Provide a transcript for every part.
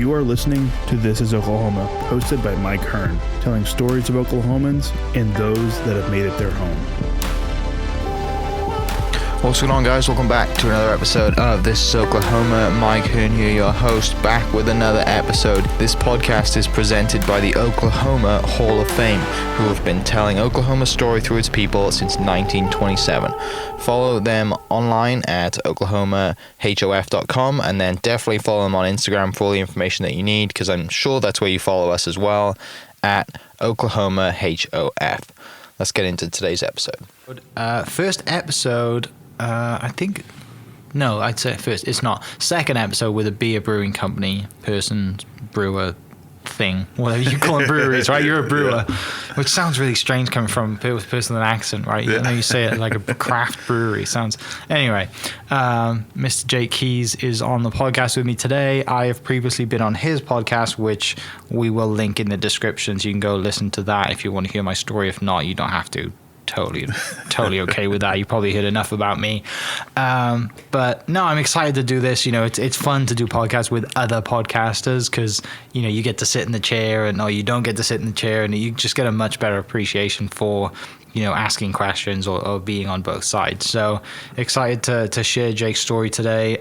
You are listening to This is Oklahoma, hosted by Mike Hearn, telling stories of Oklahomans and those that have made it their home. What's going on, guys? Welcome back to another episode of This is Oklahoma. Mike Hearn here, your host, back with another episode. This podcast is presented by the Oklahoma Hall of Fame, who have been telling Oklahoma's story through its people since 1927. Follow them online at oklahomahof.com, and then definitely follow them on Instagram for all the information that you need, because I'm sure that's where you follow us as well, at oklahomahof. Let's get into today's episode. First episode... I'd say first, it's not. Second episode with a beer brewing company, person, brewer, thing, whatever you call them, breweries, right? You're a brewer, which sounds really strange coming from a person with an accent, right? You know, you say it like a craft brewery. Sounds. Anyway, Mr. Jake Keys is on the podcast with me today. I have previously been on his podcast, which we will link in the description, so you can go listen to that if you want to hear my story. If not, you don't have to. Totally okay with that. You probably heard enough about me. But no, I'm excited to do this. You know, it's fun to do podcasts with other podcasters because, you know, you get to sit in the chair or you don't get to sit in the chair, and you just get a much better appreciation for, you know, asking questions or being on both sides. So excited to share Jake's story today.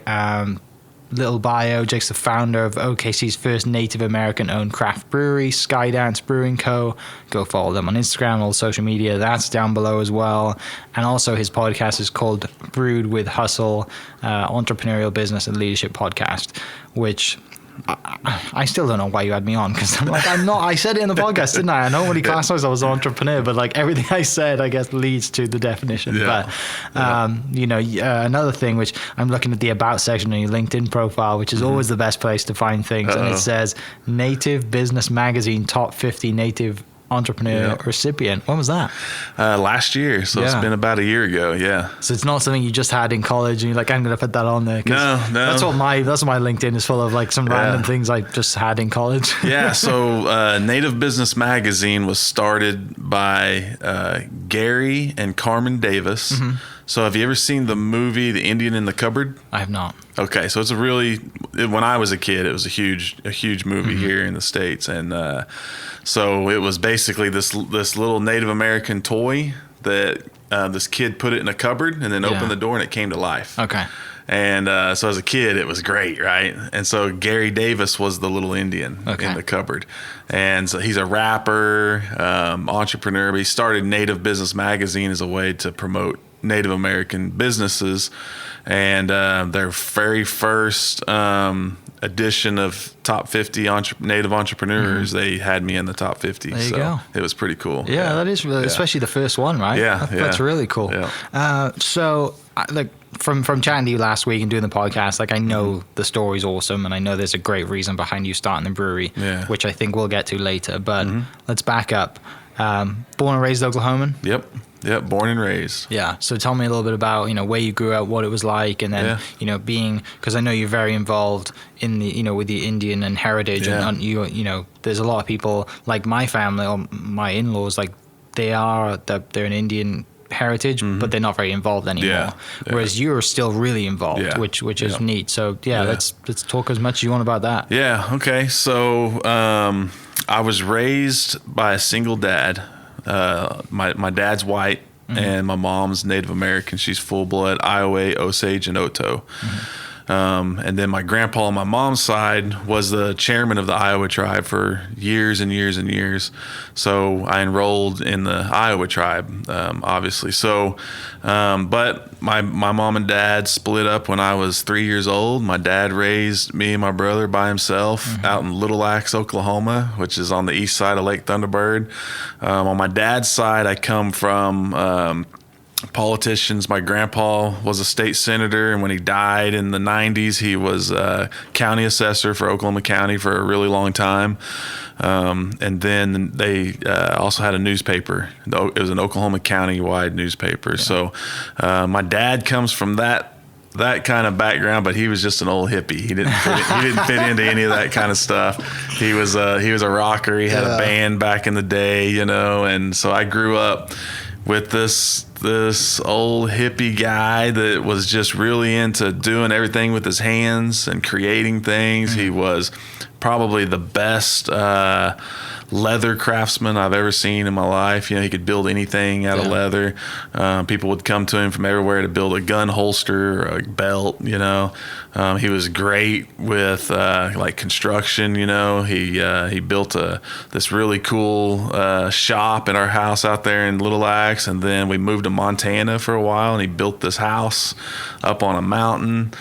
Little bio: Jake's the founder of OKC's first Native American-owned craft brewery, Skydance Brewing Co. Go follow them on Instagram, all social media. That's down below as well. And also his podcast is called Brewed with Hustle, entrepreneurial business and leadership podcast, which I still don't know why you had me on, because I'm not. I said it in the podcast, didn't I? I normally class myself as an entrepreneur, but like everything I said, I guess leads to the definition. Yeah. But you know, another thing which I'm looking at the about section on your LinkedIn profile, which is always the best place to find things, and it says Native Business Magazine Top 50 Native Entrepreneur recipient. When was that? Last year, so it's been about a year ago. Yeah. So it's not something you just had in college and you're like, I'm going to put that on there. No. That's what my LinkedIn is full of, like some random things I just had in college. Yeah. So Native Business Magazine was started by Gary and Carmen Davis. Mm-hmm. So have you ever seen the movie The Indian in the Cupboard? I have not. Okay, so when I was a kid, it was a huge movie here in the States, and so it was basically this little Native American toy that this kid put it in a cupboard and then opened the door and it came to life. Okay. And so as a kid, it was great, right? And so Gary Davis was the little Indian in the cupboard. And so he's a rapper, entrepreneur, but he started Native Business Magazine as a way to promote Native American businesses. And their very first edition of Top 50 Native Entrepreneurs, they had me in the Top 50. There you go. It was pretty cool. Yeah, that is really, especially the first one, right? Yeah. That's really cool. Yeah. So, like, from chatting to you last week and doing the podcast, like, I know the story's awesome, and I know there's a great reason behind you starting the brewery, which I think we'll get to later. But let's back up. Born and raised Oklahoman? Yep, born and raised. Yeah. So tell me a little bit about, you know, where you grew up, what it was like, and then, you know, because I know you're very involved in the, you know, with the Indian and heritage, and you know, there's a lot of people like my family or my in-laws, like they're an Indian heritage, but they're not very involved anymore. Whereas you're still really involved, which is neat. So let's talk as much as you want about that. Yeah. Okay. So I was raised by a single dad. My dad's white and my mom's Native American. She's full blood Iowa, Osage, and Oto. And then my grandpa on my mom's side was the chairman of the Iowa tribe for years and years and years. So I enrolled in the Iowa tribe, obviously. So, but my mom and dad split up when I was 3 years old. My dad raised me and my brother by himself out in Little Axe, Oklahoma, which is on the east side of Lake Thunderbird. On my dad's side, I come from politicians. My grandpa was a state senator, and when he died in the 90s, he was county assessor for Oklahoma County for a really long time. And then they also had a newspaper. It was an Oklahoma County-wide newspaper. So my dad comes from that kind of background, but he was just an old hippie. He didn't fit into any of that kind of stuff. He was a rocker. He had a band back in the day, you know, and so I grew up with this old hippie guy that was just really into doing everything with his hands and creating things. He was probably the best leather craftsman I've ever seen in my life. He could build anything out of leather. People would come to him from everywhere to build a gun holster or a belt. He was great with like construction. He built this really cool shop in our house out there in Little Axe, and then we moved to Montana for a while, and he built this house up on a mountain,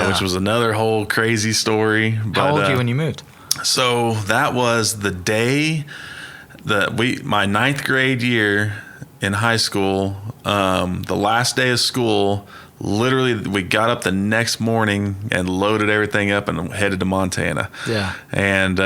which was another whole crazy story. How old were you when you moved? So that was the day my ninth grade year in high school, the last day of school. Literally, we got up the next morning and loaded everything up and headed to Montana. Yeah. And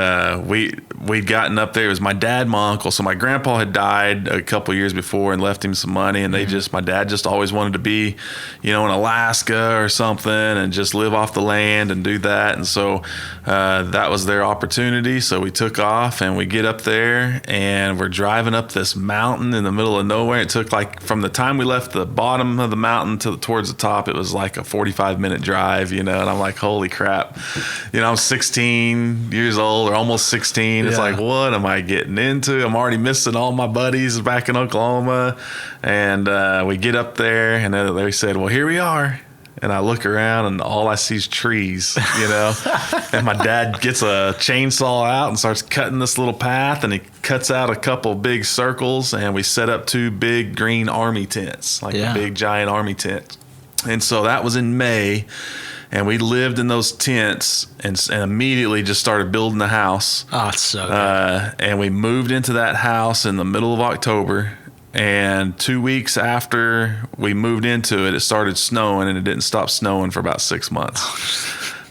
we'd gotten up there. It was my dad, my uncle. So my grandpa had died a couple years before and left him some money. And my dad just always wanted to be, in Alaska or something and just live off the land and do that. And so that was their opportunity. So we took off and we get up there and we're driving up this mountain in the middle of nowhere. It took from the time we left the bottom of the mountain towards the top, it was like a 45-minute drive, and I'm like, holy crap. I'm 16 years old or almost 16. It's like, what am I getting into? I'm already missing all my buddies back in Oklahoma. And we get up there and they said, well, here we are. And I look around and all I see is trees, and my dad gets a chainsaw out and starts cutting this little path, and he cuts out a couple big circles, and we set up 2 big green army tents, a big giant army tent. And so that was in May, and we lived in those tents and immediately just started building the house. Oh, it's so good. And we moved into that house in the middle of October. And 2 weeks after we moved into it, it started snowing, and it didn't stop snowing for about 6 months.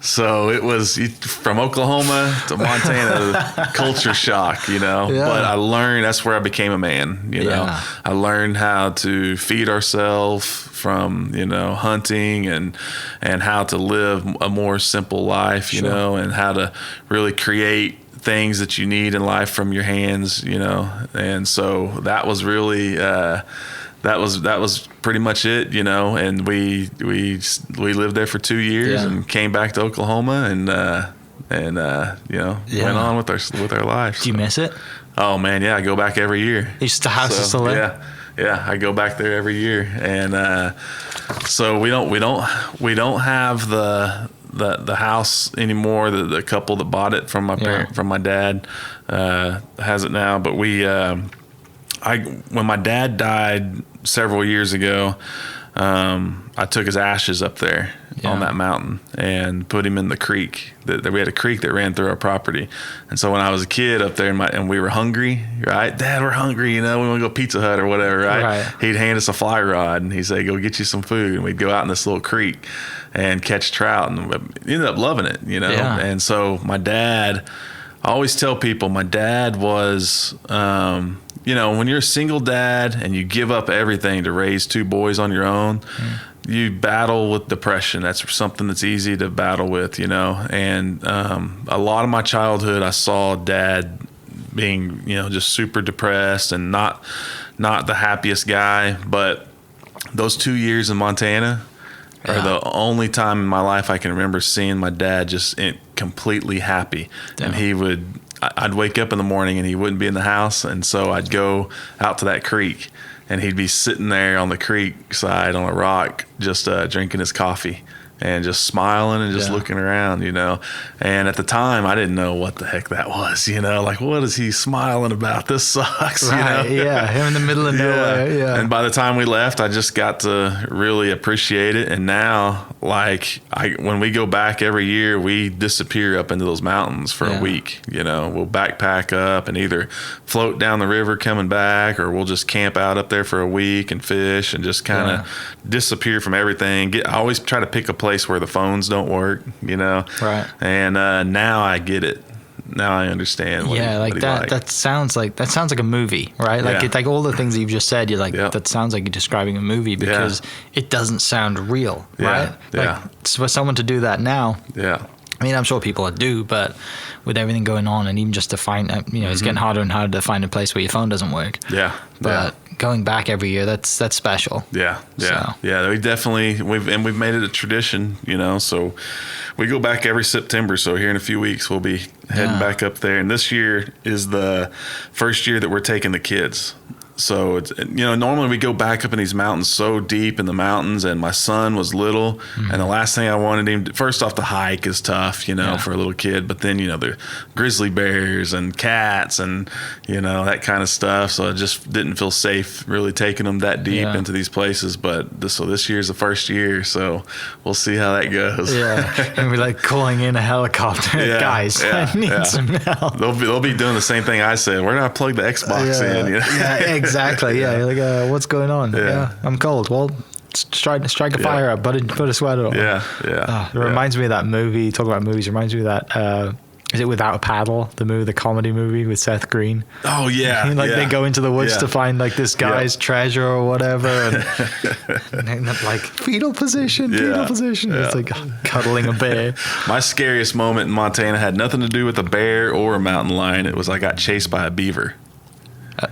So it was from Oklahoma to Montana, culture shock, But I learned, that's where I became a man, I learned how to feed ourselves from, hunting and how to live a more simple life, and how to really create things that you need in life from your hands, And so that was really, that was pretty much it, and we lived there for 2 years and came back to Oklahoma and went on with our lives. Do you miss it? Oh man, yeah, I go back every year. It's just a house to still live? Yeah, I go back there every year, and so we don't have the house anymore. The couple that bought it from my dad has it now, but when my dad died several years ago, I took his ashes up there on that mountain and put him in the creek. We had a creek that ran through our property. And so when I was a kid up there and we were hungry, right? Dad, we're hungry, we want to go Pizza Hut or whatever, right? He'd hand us a fly rod and he'd say, go get you some food. And we'd go out in this little creek and catch trout, and we ended up loving it, And so my dad, I always tell people, my dad was, when you're a single dad and you give up everything to raise 2 boys on your own, you battle with depression. That's something that's easy to battle with, And a lot of my childhood, I saw Dad being, just super depressed and not the happiest guy. But those 2 years in Montana are the only time in my life I can remember seeing my dad just completely happy. Damn. And I'd wake up in the morning and he wouldn't be in the house. And so I'd go out to that creek and he'd be sitting there on the creek side on a rock, just drinking his coffee and just smiling and just looking around, And at the time, I didn't know what the heck that was, like, what is he smiling about? This sucks, Right, him in the middle of nowhere, And by the time we left, I just got to really appreciate it. And now, when we go back every year, we disappear up into those mountains for a week, We'll backpack up and either float down the river coming back, or we'll just camp out up there for a week and fish and just kind of disappear from everything. I always try to pick a place where the phones don't work, Right. And now I get it. Now I understand. That sounds like a movie, right? Like it's like all the things that you've just said. You're like, that sounds like you're describing a movie because it doesn't sound real, right? For someone to do that now, I mean, I'm sure people do, but with everything going on, and even just to find, it's getting harder and harder to find a place where your phone doesn't work. Yeah. But going back every year, that's special. Yeah. So. Yeah. We've made it a tradition, so we go back every September. So here in a few weeks, we'll be heading back up there. And this year is the first year that we're taking the kids. So it's, normally we go back up in these mountains so deep in the mountains, and my son was little, and the last thing I wanted him to, first off, the hike is tough, for a little kid, but then, the grizzly bears and cats and, that kind of stuff. So I just didn't feel safe really taking them that deep into these places. But this year's the first year, so we'll see how that goes. Yeah. And we're like calling in a helicopter. Guys, I need some help. They'll be doing the same thing I said. Where do I plug the Xbox in? Yeah, exactly. Yeah. You're like, what's going on? Yeah. I'm cold. Well, strike a fire up, put a sweater on. Yeah. It reminds me of that movie. Talk about movies. It reminds me of that. Is it Without a Paddle? The comedy movie with Seth Green. Oh yeah. They go into the woods to find like this guy's treasure or whatever, and like fetal position. It's like cuddling a bear. My scariest moment in Montana had nothing to do with a bear or a mountain lion. It was I got chased by a beaver.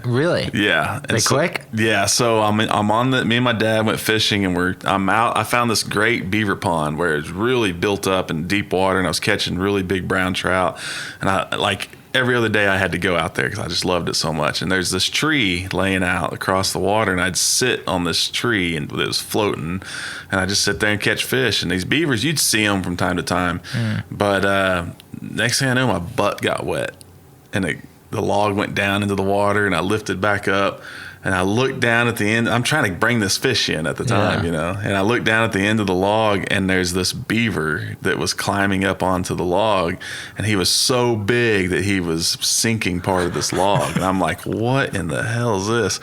Really? Yeah. They quick? Yeah. So I'm on me and my dad went fishing, and I'm out. I found this great beaver pond where it's really built up in deep water, and I was catching really big brown trout. And I like every other day I had to go out there because I just loved it so much. And there's this tree laying out across the water, and I'd sit on this tree and it was floating, and I just sit there and catch fish. And these beavers, you'd see them from time to time, but next thing I know, my butt got wet, and the log went down into the water, and I lifted back up, and I looked down at the end. I'm trying to bring this fish in at the time, and I looked down at the end of the log, and there's this beaver that was climbing up onto the log, and he was so big that he was sinking part of this log. And I'm like, what in the hell is this?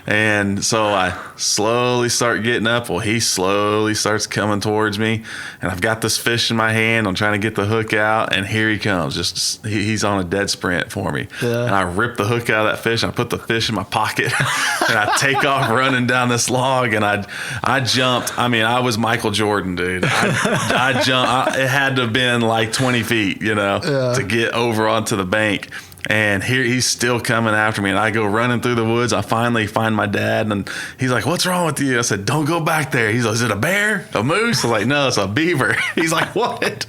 And so I slowly start getting up. Well, he slowly starts coming towards me, and I've got this fish in my hand. I'm trying to get the hook out, and here he comes. He's on a dead sprint for me. And I rip the hook out of that fish, and I put the fish in my pocket. And I take off running down this log, and I jumped. I mean, I was Michael Jordan, dude. I jumped. It had to have been like 20 feet, to get over onto the bank. And here he's still coming after me, and I go running through the woods. I finally find my dad, and he's like, "What's wrong with you?" I said, "Don't go back there." He's like, "Is it a bear? A moose?" I was like, "No, it's a beaver." He's like, "What?"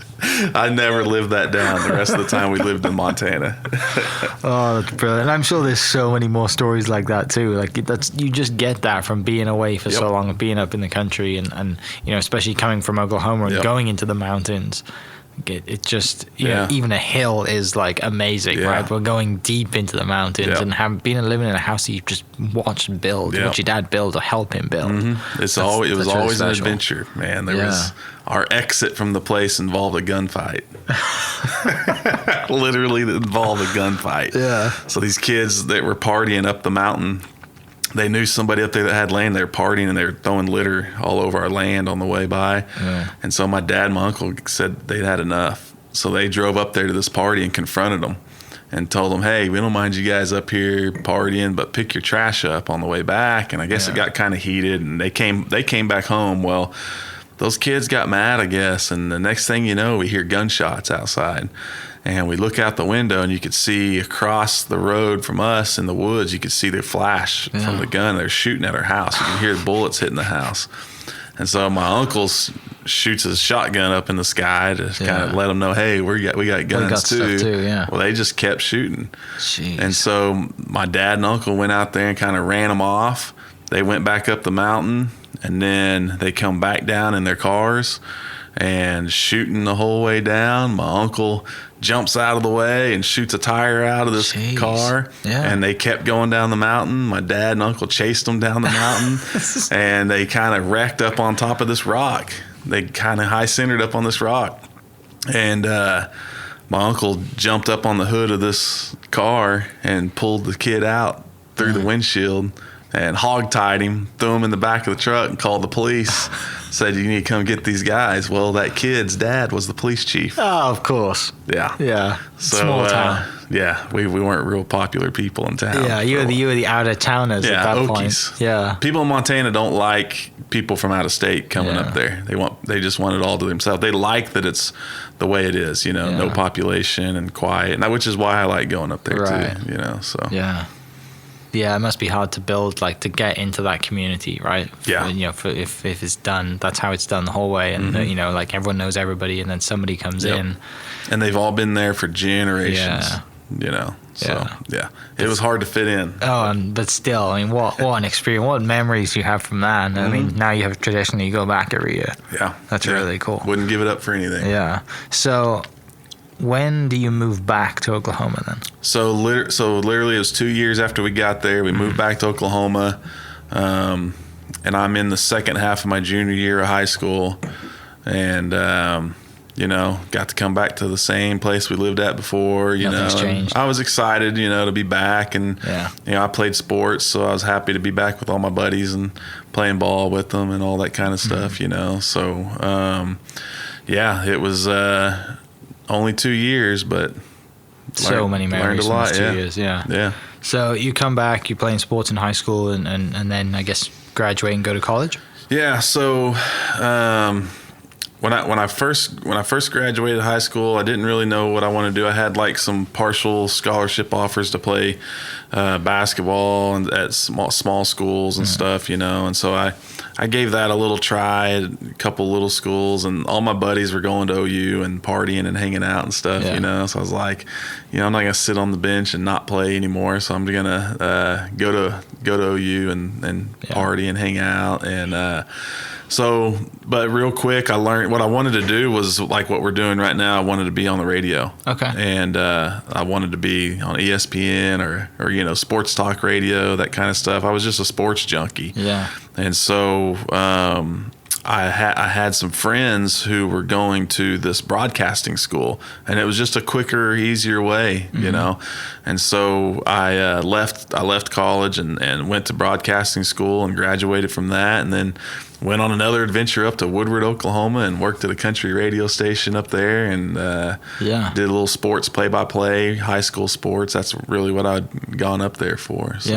I never lived that down the rest of the time we lived in Montana. Oh, that's brilliant. And I'm sure there's so many more stories like that too. Like you just get that from being away for so long and being up in the country, and especially coming from Oklahoma and going into the mountains. It just even a hill is like amazing, right? We're going deep into the mountains and being living in a house that you just watched build, watch your dad build or help him build. Mm-hmm. It was always an adventure, man. There was our exit from the place involved a gunfight. Literally involved a gunfight. Yeah. So these kids that were partying up the mountain, they knew somebody up there that had land. They were partying, and they were throwing litter all over our land on the way by. Yeah. And so my dad and my uncle said they'd had enough. So they drove up there to this party and confronted them and told them, "Hey, we don't mind you guys up here partying, but pick your trash up on the way back." And I guess it got kind of heated, and they came back home. Well, those kids got mad, I guess. And the next thing you know, we hear gunshots outside. And we look out the window, and you could see across the road from us in the woods, you could see the flash from the gun. They're shooting at our house. You can hear the bullets hitting the house. And so my uncle shoots his shotgun up in the sky to kind of let them know, hey, we got guns too. Well, they just kept shooting. Jeez. And so my dad and uncle went out there and kind of ran them off. They went back up the mountain, and then they come back down in their cars and shooting the whole way down. My uncle jumps out of the way and shoots a tire out of this car. Yeah. And they kept going down the mountain. My dad and uncle chased them down the mountain, and they kind of wrecked up on top of this rock. They kind of high centered up on this rock. And my uncle jumped up on the hood of this car and pulled the kid out through the windshield and hog-tied him, threw him in the back of the truck, and called the police. Said, "You need to come get these guys." Well, that kid's dad was the police chief. Oh, of course. Yeah. So, small town. We weren't real popular people in town. Yeah, you were the out of towners at that Okies. point. Yeah. People in Montana don't like people from out of state coming up there. They just want it all to themselves. They like that it's the way it is, no population and quiet, which is why I like going up there too, so. Yeah, it must be hard to build, to get into that community, right? Yeah. If it's done, that's how it's done the whole way. And, everyone knows everybody, and then somebody comes in. And they've all been there for generations, So, it was hard to fit in. But still, what an experience, what memories you have from that. And now you have traditionally, you go back every year. Yeah. That's really cool. Wouldn't give it up for anything. Yeah. So, when do you move back to Oklahoma then? So literally it was 2 years after we got there. We moved back to Oklahoma, and I'm in the second half of my junior year of high school, and got to come back to the same place we lived at before. Nothing's changed. I was excited, to be back, and I played sports, so I was happy to be back with all my buddies and playing ball with them and all that kind of stuff. So it was. Only 2 years, but so many memories learned a lot. From 2 years. Yeah. So you come back, you're playing sports in high school, and then I guess graduate and go to college. Yeah. So when I first graduated high school, I didn't really know what I wanted to do. I had some partial scholarship offers to play basketball and at small schools and stuff, and so I gave that a little try at a couple little schools, and all my buddies were going to OU and partying and hanging out and stuff, so I was like, I'm not gonna sit on the bench and not play anymore, so I'm gonna go to OU and party and hang out. And but real quick, I learned what I wanted to do was like what we're doing right now. I wanted to be on the radio. Okay. And I wanted to be on ESPN or sports talk radio, that kind of stuff. I was just a sports junkie. Yeah. And so I had some friends who were going to this broadcasting school, and it was just a quicker, easier way, And so I left college and went to broadcasting school and graduated from that, and then went on another adventure up to Woodward, Oklahoma, and worked at a country radio station up there, and did a little sports play-by-play, high school sports. That's really what I'd gone up there for. So,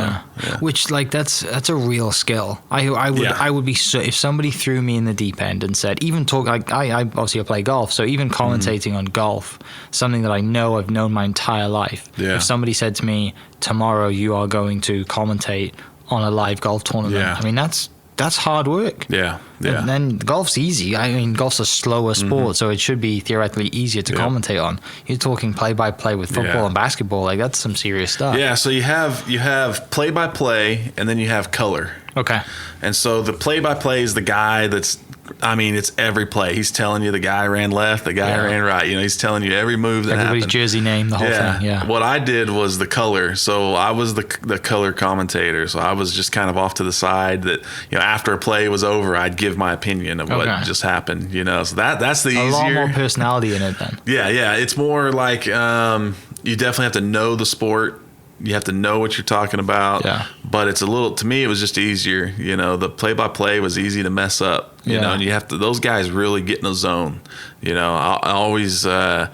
Which that's a real skill. I would be so, if somebody threw me in the deep end and said, even talk, I obviously play golf, so even commentating on golf, something that I know I've known my entire life. Yeah. If somebody said to me, tomorrow you are going to commentate on a live golf tournament, that's hard work. Yeah. And then golf's easy. Golf's a slower sport, so it should be theoretically easier to commentate on. You're talking play-by-play with football and basketball. That's some serious stuff. Yeah, so you have play-by-play, and then you have color. Okay. And so the play-by-play is the guy that's, it's every play. He's telling you the guy ran left, the guy ran right. He's telling you every move that everybody's happened. Jersey name, the whole thing. Yeah. What I did was the color. So I was the color commentator. So I was just kind of off to the side that, after a play was over, I'd give my opinion of what just happened, So that's the easier. A lot more personality in it then. Yeah. It's more like you definitely have to know the sport. You have to know what you're talking about, but it's to me, it was just easier. The play-by-play was easy to mess up, and you have to, those guys really get in the zone. I always, I'm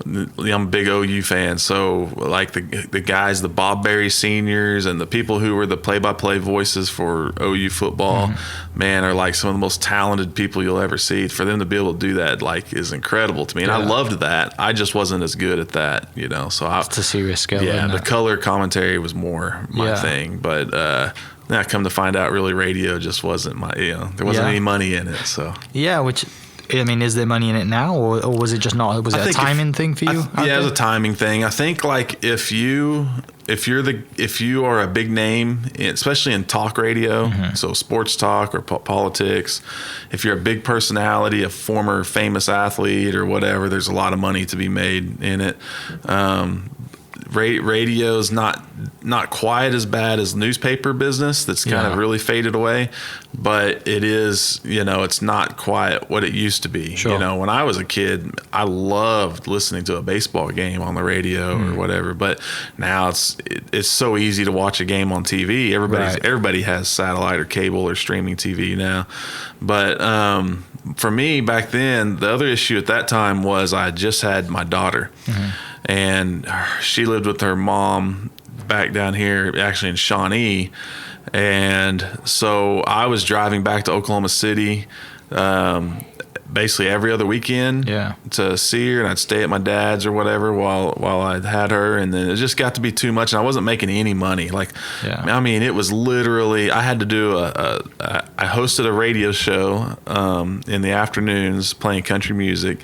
a big OU fan, so like the guys, the Bob Berry seniors and the people who were the play-by-play voices for OU football, man, are like some of the most talented people you'll ever see. For them to be able to do that, is incredible to me, and I loved that. I just wasn't as good at that, So it's a serious skill. Yeah, the color commentary was more my thing, but I come to find out, really, radio just wasn't my. There wasn't any money in it, so which. Is there money in it now, or was it just not? Was it a timing thing for you? It was a timing thing. I think if you are a big name, especially in talk radio, so sports talk or politics, if you're a big personality, a former famous athlete or whatever, there's a lot of money to be made in it. Radio's not quite as bad as newspaper business. That's kind of really faded away, but it is, it's not quite what it used to be. Sure. When I was a kid, I loved listening to a baseball game on the radio or whatever, but now it's so easy to watch a game on TV. Everybody has satellite or cable or streaming TV now. But for me back then, the other issue at that time was I just had my daughter. And she lived with her mom back down here, actually in Shawnee. And so I was driving back to Oklahoma City basically every other weekend to see her, and I'd stay at my dad's or whatever while I had her, and then it just got to be too much, and I wasn't making any money. Like, I mean, it was literally, I had to do I hosted a radio show in the afternoons playing country music,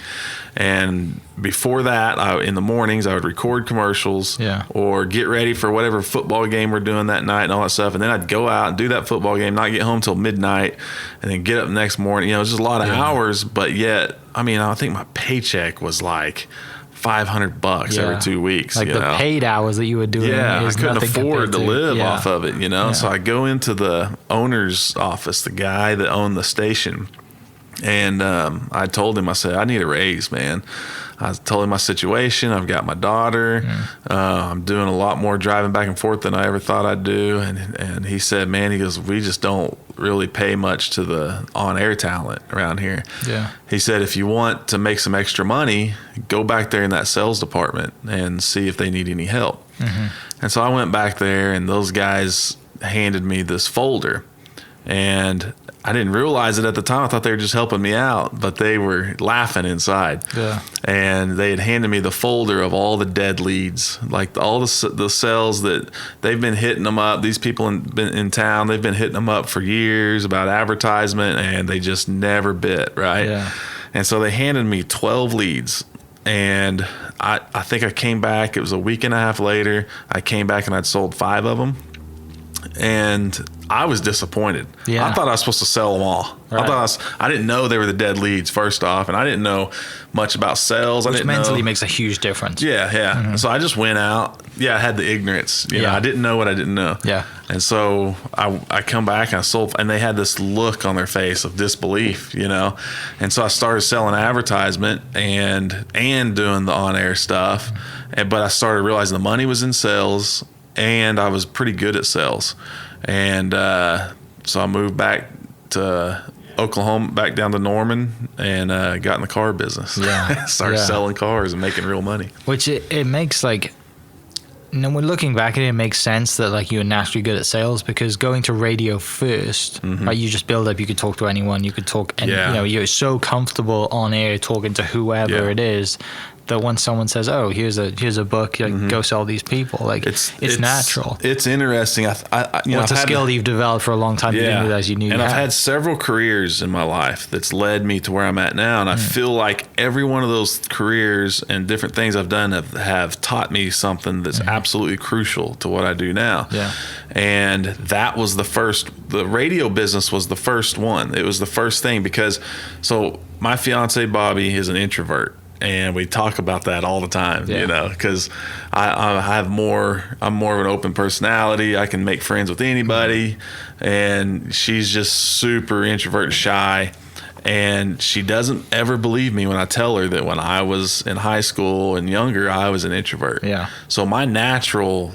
and before that, in the mornings, I would record commercials or get ready for whatever football game we're doing that night and all that stuff. And then I'd go out and do that football game, not get home till midnight, and then get up the next morning. You know, it was just a lot of hours, but yet, I mean, I think my paycheck was like $500 every 2 weeks. Like the paid hours that you were doing. Yeah, I couldn't afford to live off of it, you know? So I go into the owner's office, the guy that owned the station, and I told him, I said, I need a raise, man. I told him my situation. I've got my daughter. I'm doing a lot more driving back and forth than I ever thought I'd do. And he said, man, he goes, we just don't really pay much to the on-air talent around here. Yeah. He said, if you want to make some extra money, go back there in that sales department and see if they need any help. And so I went back there, and those guys handed me this folder. And I didn't realize it at the time. I thought they were just helping me out, but they were laughing inside. Yeah. And they had handed me the folder of all the dead leads, like all the sales that they've been hitting them up. These people in town, they've been hitting them up for years about advertisement, and they just never bit, right? Yeah. And so they handed me 12 leads. And I think I came back, it was a week and a half later, I came back and I'd sold 5 of them. And I was disappointed. Yeah. I thought I was supposed to sell them all. Right. I didn't know they were the dead leads, first off, and I didn't know much about sales. Which mentally makes a huge difference. Yeah. So I just went out. I had the ignorance. You know, I didn't know what I didn't know. Yeah. And so I come back and I sold, and they had this look on their face of disbelief, you know. And so I started selling advertisement and doing the on-air stuff. But I started realizing the money was in sales, and I was pretty good at sales. And so I moved back to Oklahoma, back down to Norman, and got in the car business. Yeah. Started selling cars and making real money. Which it makes, like, when looking back at it, it makes sense that, like, you're naturally good at sales, because going to radio first, right, you just build up, you could talk to anyone, you could talk, and you know, you're so comfortable on air talking to whoever it is, that once someone says, "Oh, here's a book, like, go sell these people," like it's natural. It's interesting. It's a skill that you've developed for a long time. You didn't realize you knew. And I've had several careers in my life that's led me to where I'm at now, and I feel like every one of those careers and different things I've done have taught me something that's absolutely crucial to what I do now. Yeah. And that was the radio business was the first one. It was the first thing, because so my fiance Bobby is an introvert. And we talk about that all the time, you know, because I'm more of an open personality. I can make friends with anybody, and she's just super introvert, shy, and she doesn't ever believe me when I tell her that when I was in high school and younger, I was an introvert. Yeah. So my natural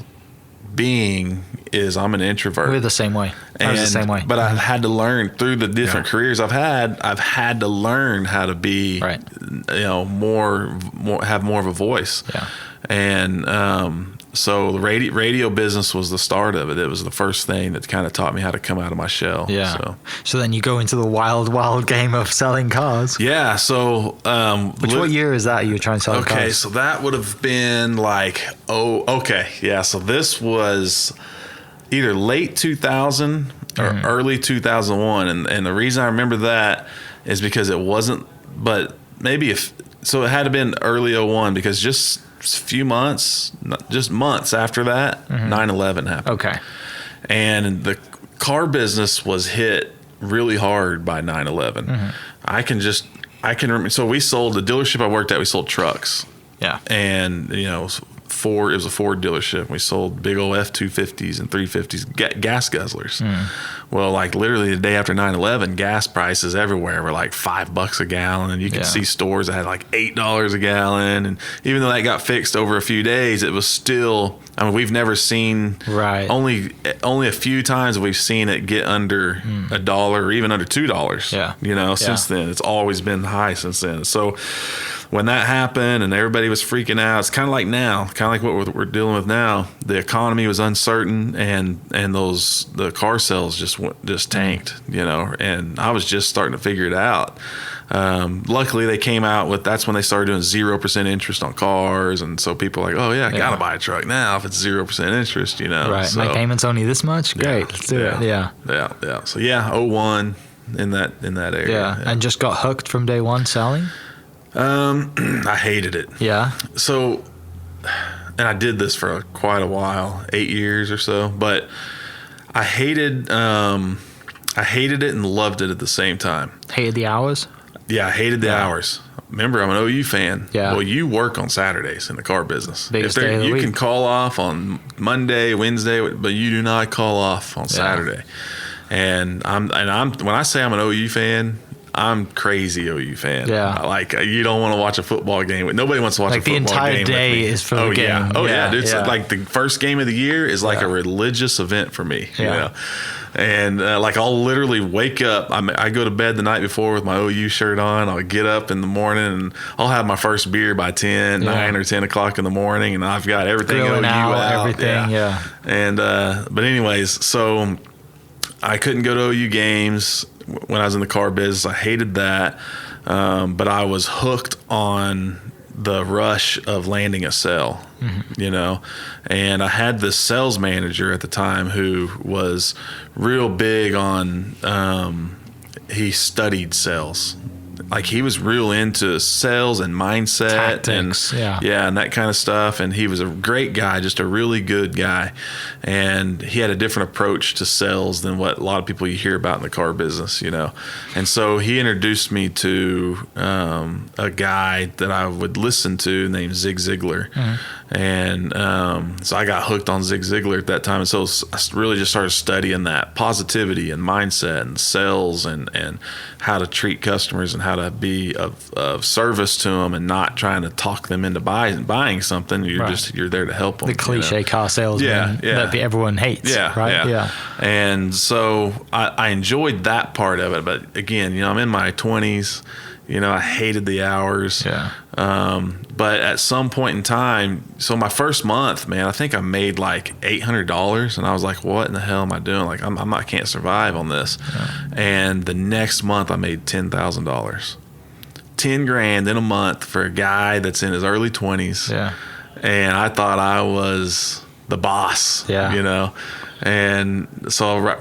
being is I'm an introvert. We're the same way. I was the same way. But I've had to learn through the different careers I've had to learn how to be, you know, more have more of a voice. Yeah. And so the radio business was the start of it. It was the first thing that kind of taught me how to come out of my shell. Yeah. So then you go into the wild game of selling cars. Yeah. So what year is that you were trying to sell cars? Okay, so that would have been like so this was either late 2000 or early 2001, and the reason I remember that is because it wasn't, but maybe so it had to have been early 01, because just a few months, just months after that, 9/11 happened. Okay. And the car business was hit really hard by 9/11. I can remember, so we sold, the dealership I worked at, we sold trucks. Yeah. And, you know, it was a Ford dealership. We sold big old F-250s and 350s, gas guzzlers. Well, like literally the day after 9/11, gas prices everywhere were like $5 a gallon, and you could see stores that had like $8 a gallon. And even though that got fixed over a few days, it was still. I mean, we've never seen only a few times we've seen it get under $1 or even under $2. Yeah, you know, since then it's always been high since then. So when that happened and everybody was freaking out, it's kind of like now, kind of like what we're dealing with now. The economy was uncertain, and the car sales just tanked, you know. And I was just starting to figure it out. Luckily, they came out with, that's when they started doing 0% interest on cars, and so people are like, oh yeah, I gotta buy a truck now if it's 0% interest, you know. Right, so, my payment's only this much. Great, let's do it. Yeah. So 01 in that area. Yeah, and just got hooked from day one selling. I hated it. Yeah. So, and I did this for quite a while, 8 years or so, but I hated it and loved it at the same time. Hated the hours? Yeah, I hated the hours. Remember, I'm an OU fan. Yeah. Well, you work on Saturdays in the car business. Biggest day of the you week. can call off on Monday, Wednesday, but you do not call off on Saturday. And I'm when I say I'm an OU fan, I'm crazy OU fan. Yeah. Like, you don't want to watch a football game. Nobody wants to watch a football game. Like the entire day is for the game. Yeah. Oh yeah, dude. Yeah. It's like the first game of the year is like a religious event for me. Yeah. You know? And like, I'll literally wake up. I go to bed the night before with my OU shirt on. I'll get up in the morning and I'll have my first beer by 9 or 10 o'clock in the morning, and I've got everything Grilling OU out. everything. Yeah. And but anyways, so I couldn't go to OU games when I was in the car business. I hated that, but I was hooked on the rush of landing a sale, you know. And I had this sales manager at the time who was real big on, he studied sales. Like, he was real into sales and mindset, tactics, and that kind of stuff. And he was a great guy, just a really good guy. And he had a different approach to sales than what a lot of people you hear about in the car business, you know. And so he introduced me to a guy that I would listen to named Zig Ziglar. And so I got hooked on Zig Ziglar at that time. And so I really just started studying that positivity and mindset and sales and how to treat customers and how to be of service to them and not trying to talk them into buying something. You're there to help them. The cliche car salesman that everyone hates. Yeah. And so I enjoyed that part of it. But again, you know, I'm in my 20s. You know, I hated the hours. Yeah. But at some point in time, so my first month, man, I think I made like $800, and I was like, "What in the hell am I doing? Like, I can't survive on this." Yeah. And the next month, I made $10,000, $10,000 in a month for a guy that's in his early 20s. Yeah. And I thought I was the boss. Yeah. You know, and so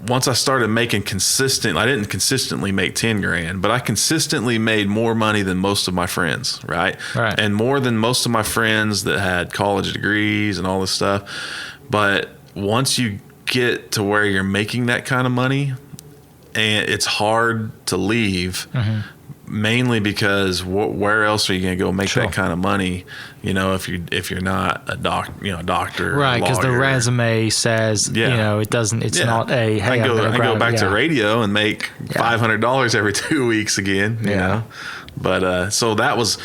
once I started making I didn't consistently make $10,000, but I consistently made more money than most of my friends, right? And more than most of my friends that had college degrees and all this stuff. But once you get to where you're making that kind of money, and it's hard to leave, mainly because where else are you going to go make that kind of money? You know, if you're not a doctor, right? Because the resume says, you know, it doesn't. It's not a. Hey, I go back to radio and make $500 every 2 weeks again. You know, but so that was.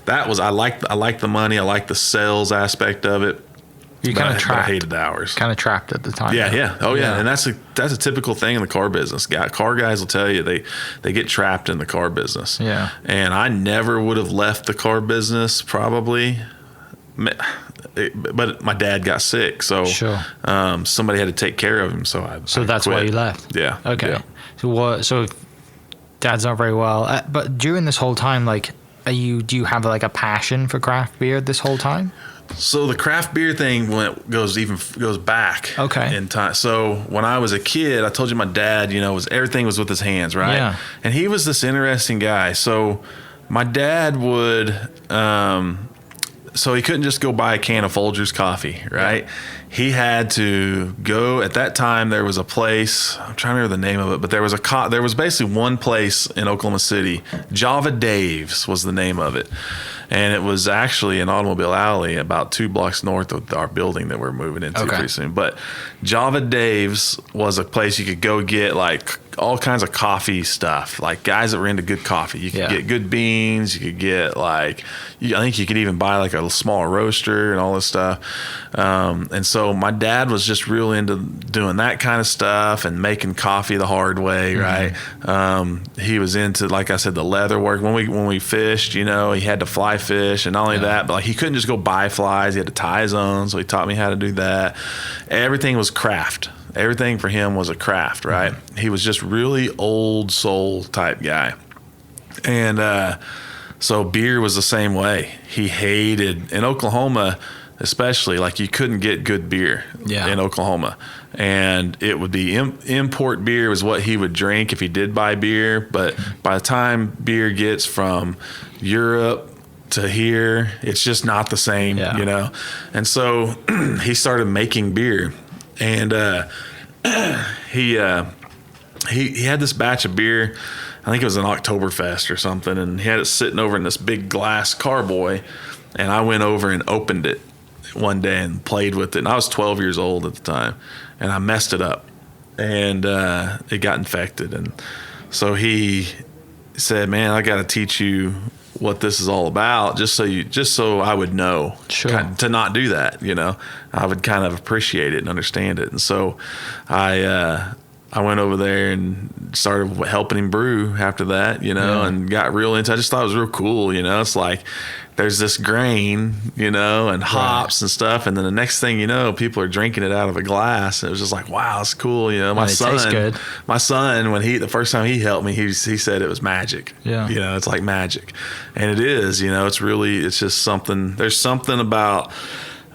I like the money. I like the sales aspect of it. You kind of trapped. I hated the hours. Kind of trapped at the time. Yeah. Oh yeah. And that's a typical thing in the car business. Car guys will tell you they get trapped in the car business. Yeah. And I never would have left the car business probably, but my dad got sick, so somebody had to take care of him. So that's quit. Why you left. Yeah. Okay. Yeah. So dad's not very well, but during this whole time, like, do you have like a passion for craft beer this whole time? So the craft beer thing goes back in time. So when I was a kid, I told you my dad, you know, everything was with his hands, right? Yeah. And he was this interesting guy. So my dad would, so he couldn't just go buy a can of Folgers coffee, right? Yeah. He had to go. At that time, there was a place. I'm trying to remember the name of it, but there was basically one place in Oklahoma City. Java Dave's was the name of it. And it was actually an automobile alley about 2 blocks north of our building that we're moving into pretty soon. But Java Dave's was a place you could go get like all kinds of coffee stuff, like guys that were into good coffee. You could get good beans. You could get like, I think you could even buy like a small roaster and all this stuff. And so my dad was just real into doing that kind of stuff and making coffee the hard way, right? He was into, like I said, the leather work. When we fished, you know, he had to fly fish, and not only that, but like he couldn't just go buy flies. He had to tie his own, so he taught me how to do that. Everything was craft. Everything for him was a craft, right? He was just really old soul type guy. And so beer was the same way. He hated, in Oklahoma especially, like you couldn't get good beer in Oklahoma. And it would be import beer was what he would drink if he did buy beer. But by the time beer gets from Europe to here, it's just not the same, you know? And so he started making beer. And he had this batch of beer. I think it was an Oktoberfest or something, and he had it sitting over in this big glass carboy. And I went over and opened it one day and played with it. And I was 12 years old at the time, and I messed it up, and it got infected. And so he said, "Man, I got to teach you what this is all about, just so I would know to not do that, you know. I would kind of appreciate it and understand it." And so I went over there and started helping him brew after that, you know, and got real into it. I just thought it was real cool, you know. It's like there's this grain, you know, and hops and stuff, and then the next thing you know, people are drinking it out of a glass. And it was just like, wow, it's cool, you know. My son, when the first time he helped me, he said it was magic. Yeah, you know, it's like magic, and it is, you know. It's just something. There's something about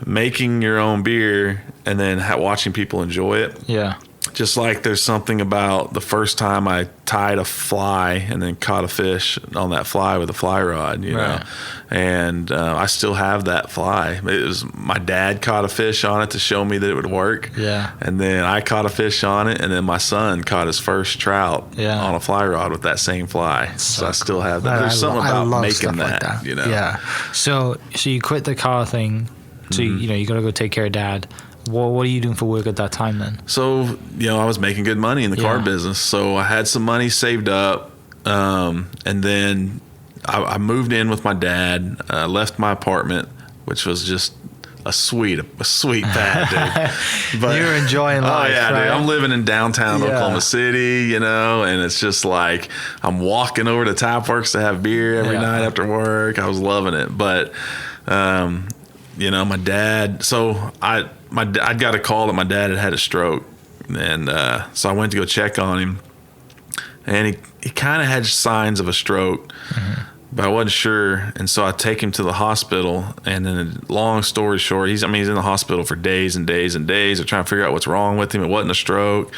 making your own beer and then watching people enjoy it. Yeah. Just like there's something about the first time I tied a fly and then caught a fish on that fly with a fly rod, you know, and I still have that fly. It was my dad caught a fish on it to show me that it would work. Yeah. And then I caught a fish on it, and then my son caught his first trout on a fly rod with that same fly. So I still have that. There's something about making that, you know. Yeah. So you quit the car thing. So you know you got to go take care of Dad. What are you doing for work at that time then? So, you know, I was making good money in the car business. So I had some money saved up. And then I moved in with my dad, left my apartment, which was just a sweet pad, dude. But you're enjoying life. Oh, yeah, right? dude. I'm living in downtown Oklahoma City, you know, and it's just like I'm walking over to Tap Works to have beer every night after work. I was loving it. But, you know, my dad, so I got a call that my dad had a stroke, and so I went to go check on him, and he kind of had signs of a stroke, but I wasn't sure, and so I take him to the hospital, and then long story short, he's in the hospital for days and days and days. They're trying to figure out what's wrong with him. It wasn't a stroke,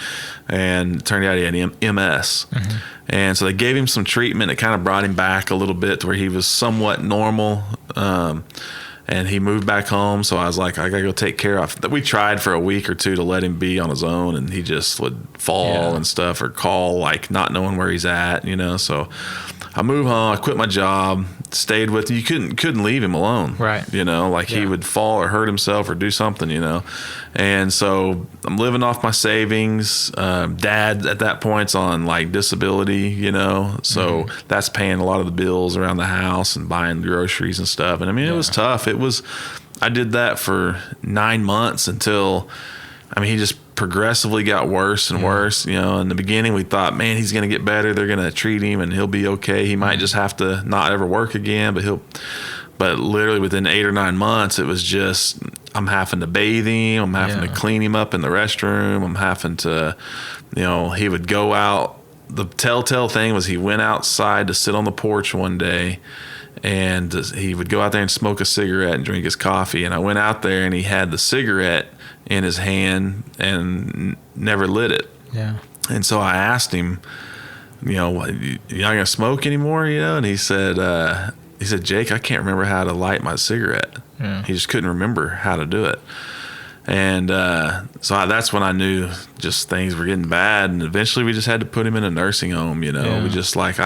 and it turned out he had MS. And so they gave him some treatment. It kind of brought him back a little bit to where he was somewhat normal. And he moved back home, so I was like, I gotta go take care of. We tried for a week or two to let him be on his own, and he just would fall and stuff, or call like not knowing where he's at, you know. So I moved home. I quit my job, stayed with him. You couldn't leave him alone, right? You know, like he would fall or hurt himself or do something, you know. And so I'm living off my savings. Dad at that point's on like disability, you know, so that's paying a lot of the bills around the house and buying groceries and stuff. And I mean, it was tough. I did that for 9 months until, he just progressively got worse and worse. You know, in the beginning we thought, man, he's going to get better. They're going to treat him and he'll be okay. He might just have to not ever work again, but literally within 8 or 9 months, it was just, I'm having to bathe him. I'm having to clean him up in the restroom. I'm having to, you know, he would go out. The telltale thing was he went outside to sit on the porch one day, and he would go out there and smoke a cigarette and drink his coffee. And I went out there, and he had the cigarette in his hand and never lit it. Yeah. And so I asked him, you know, you're not going to smoke anymore, you know? And he said, Jake, I can't remember how to light my cigarette. Yeah. He just couldn't remember how to do it. And so that's when I knew just things were getting bad, and eventually we just had to put him in a nursing home. You know, Yeah. we just like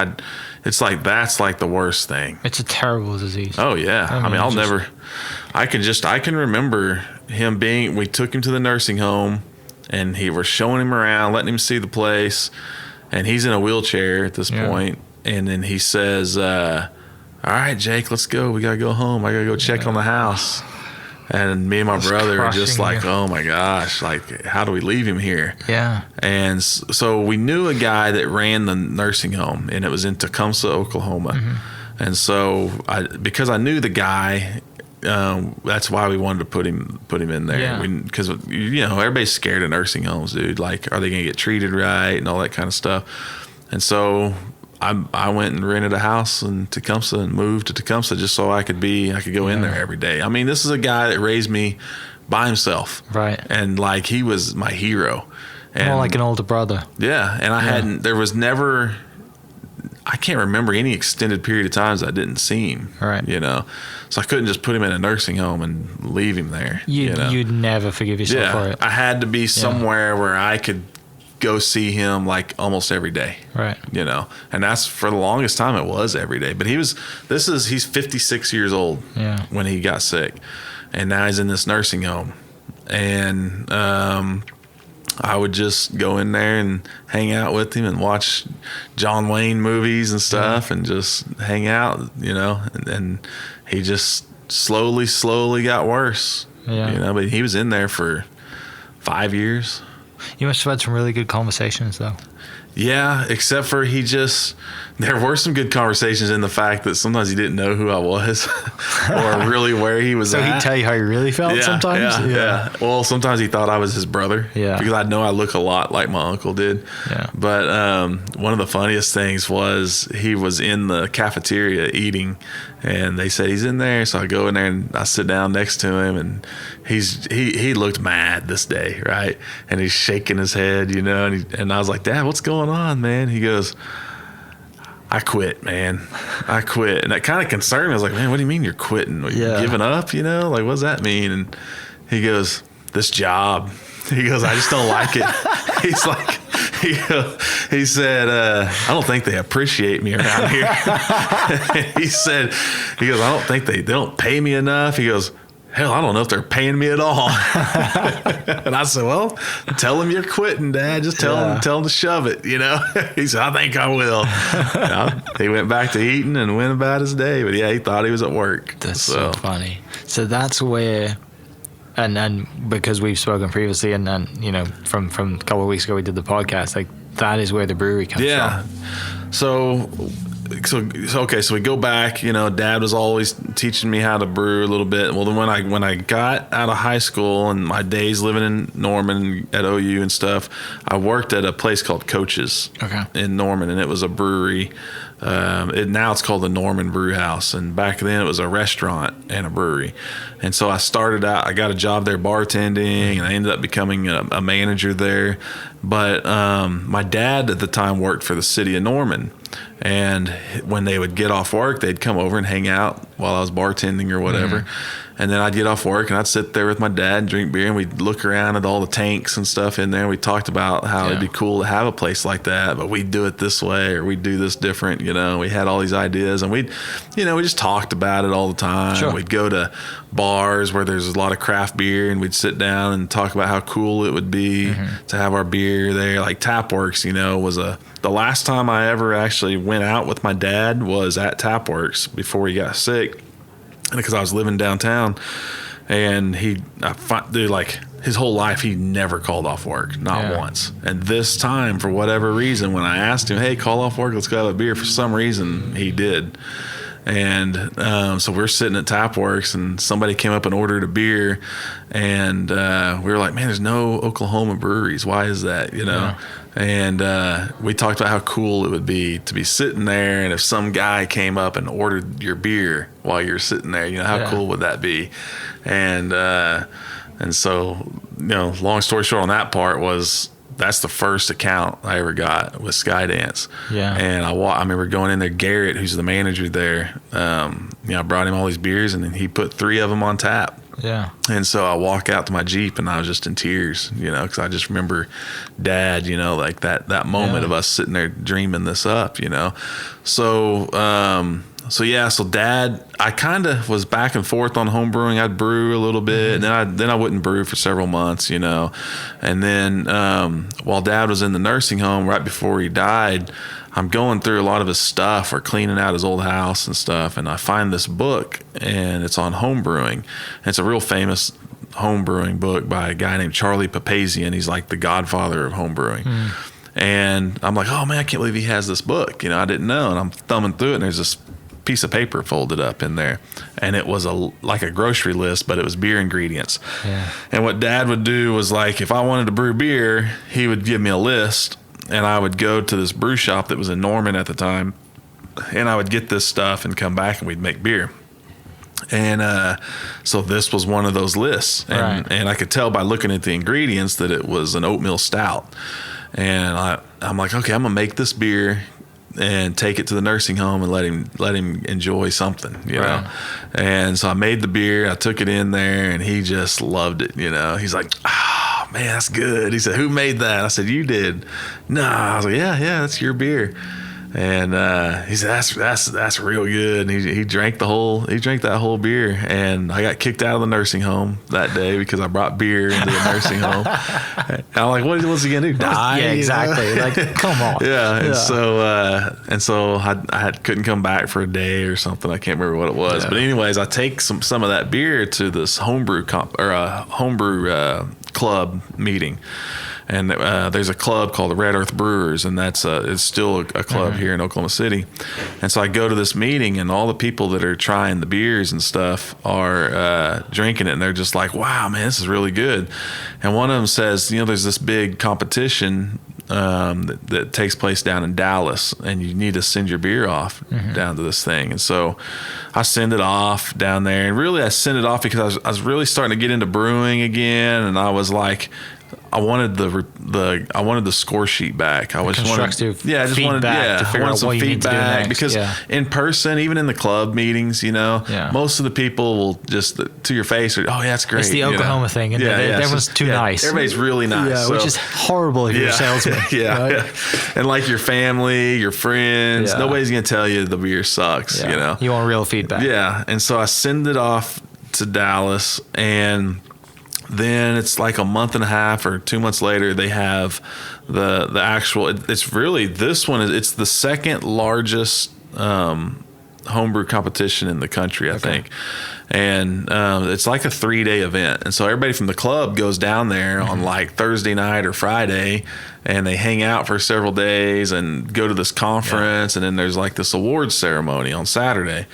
it's like that's like the worst thing. It's a terrible disease. Oh yeah, I mean, I can remember him being. We took him to the nursing home, and we're showing him around, letting him see the place, and he's in a wheelchair at this point. And then he says, "All right, Jake, let's go. We gotta go home. I gotta go check on the house." And me and my brother are just like, oh my gosh, like, how do we leave him here? Yeah. And so we knew a guy that ran the nursing home, and it was in Tecumseh, Oklahoma. Mm-hmm. And so because I knew the guy, that's why we wanted to put him in there. Yeah. Because, you know, everybody's scared of nursing homes, dude. Like, are they going to get treated right and all that kind of stuff? And so I went and rented a house in Tecumseh and moved to Tecumseh just so I could go in there every day. I mean, this is a guy that raised me by himself. Right. And like, he was my hero. And more like an older brother. Yeah. And there was never, I can't remember any extended period of times I didn't see him. Right. You know, so I couldn't just put him in a nursing home and leave him there. You'd never forgive yourself for it. I had to be somewhere where I could go see him like almost every day. Right. You know, and that's for the longest time it was every day. But he's 56 years old when he got sick, and now he's in this nursing home. And I would just go in there and hang out with him and watch John Wayne movies and stuff and just hang out, you know, and he just slowly got worse. Yeah. You know, but he was in there for 5 years. You must have had some really good conversations, though. Yeah, except for there were some good conversations in the fact that sometimes he didn't know who I was or really where he was at. So he'd tell you how he really felt sometimes? Yeah. Well, sometimes he thought I was his brother. Yeah. Because I know I look a lot like my uncle did. Yeah. But one of the funniest things was he was in the cafeteria eating, and they said he's in there. So I go in there and I sit down next to him, and he looked mad this day, right? And he's shaking his head, you know, and I was like, Dad, what's going on, man? He goes, I quit, man. I quit. And that kind of concerned me. I was like, man, what do you mean you're quitting? Are you giving up, you know? Like, what does that mean? And he goes, this job. He goes, I just don't like it. He's like, he said, I don't think they appreciate me around here. He goes, I don't think they don't pay me enough. He goes, hell, I don't know if they're paying me at all. And I said, well, tell them you're quitting, Dad. Just tell them to shove it, you know? He said, I think I will. He went back to eating and went about his day. But yeah, he thought he was at work. That's so funny. So that's where, and because we've spoken previously, and then, you know, from a couple of weeks ago we did the podcast, like, that is where the brewery comes from. So we go back, you know, Dad was always teaching me how to brew a little bit. Well, then when I got out of high school and my days living in Norman at OU and stuff, I worked at a place called Coach's in Norman, and it was a brewery. Now it's called the Norman Brew House, and back then it was a restaurant and a brewery. And so I got a job there bartending, and I ended up becoming a manager there. But my dad at the time worked for the city of Norman, and when they would get off work, they'd come over and hang out while I was bartending or whatever. And then I'd get off work and I'd sit there with my dad and drink beer, and we'd look around at all the tanks and stuff in there. We talked about how it'd be cool to have a place like that, but we'd do it this way or we'd do this different, you know. We had all these ideas, and we just talked about it all the time. Sure. We'd go to bars where there's a lot of craft beer, and we'd sit down and talk about how cool it would be to have our beer there. Like Tapworks, you know, was the last time I ever actually went out with my dad was at Tapworks before he got sick. Because I was living downtown, and his whole life he never called off work, not once. And this time, for whatever reason, when I asked him, hey, call off work, let's go have a beer, for some reason he did. And so we're sitting at Tapworks, and somebody came up and ordered a beer, and we were like, man, there's no Oklahoma breweries. Why is that, you know? Yeah. And we talked about how cool it would be to be sitting there, and if some guy came up and ordered your beer while you're sitting there, you know, how cool would that be? And so, you know, long story short on that part was that's the first account I ever got with Skydance. Yeah. And I remember going in there, Garrett, who's the manager there, you know, I brought him all these beers, and then he put 3 of them on tap. Yeah. And so I walk out to my Jeep and I was just in tears, because I just remember Dad, like that moment of us sitting there dreaming this up, So, so Dad, I kind of was back and forth on home brewing. I'd brew a little bit, and then I wouldn't brew for several months, And then while Dad was in the nursing home, right before he died, I'm going through a lot of his stuff or cleaning out his old house and stuff, and I find this book, and it's on home brewing. And it's a real famous home brewing book by a guy named Charlie Papazian. He's like the godfather of home brewing. And I'm like, oh man, I can't believe he has this book. I didn't know. And I'm thumbing through it, and there's this piece of paper folded up in there, and it was like a grocery list, but it was beer ingredients. Yeah. And what Dad would do was, like, if I wanted to brew beer, he would give me a list, and I would go to this brew shop that was in Norman at the time, and I would get this stuff and come back and we'd make beer. And so this was one of those lists, and I could tell by looking at the ingredients that it was an oatmeal stout. And I'm like, okay, I'm gonna make this beer and take it to the nursing home and let him enjoy something, know. And so I made the beer, I took it in there, and he just loved it. He's like, oh man, that's good. He said, who made that? I said, you did. No, I was like, yeah, that's your beer. And he said, that's real good. And he drank that whole beer. And I got kicked out of the nursing home that day because I brought beer into the nursing home. And I'm like, what's he gonna do? Die? Yeah, exactly. Like, come on. Yeah. And so I couldn't come back for a day or something. I can't remember what it was. Yeah. But anyways, I take some of that beer to this homebrew club meeting. And there's a club called the Red Earth Brewers, and it's still a club here in Oklahoma City. And so I go to this meeting, and all the people that are trying the beers and stuff are drinking it, and they're just like, wow, man, this is really good. And one of them says, there's this big competition that takes place down in Dallas, and you need to send your beer off down to this thing. And so I send it off down there, and really I send it off because I was really starting to get into brewing again, and I was like, I wanted the score sheet back. I just wanted to figure out what you need to do next. Because in person, even in the club meetings, most of the people will just to your face, oh yeah, that's great. It's the Oklahoma thing, and everyone's too nice. Everybody's really nice, which is horrible if you're a salesman. And like your family, your friends, nobody's gonna tell you the beer sucks. You want real feedback. Yeah, and so I send it off to Dallas, and then it's like a month and a half or 2 months later, they have the actual. It's really it's the second largest homebrew competition in the country, I think, and it's like a 3-day event, and so everybody from the club goes down there on like Thursday night or Friday, and they hang out for several days and go to this conference, and then there's like this awards ceremony on Saturday.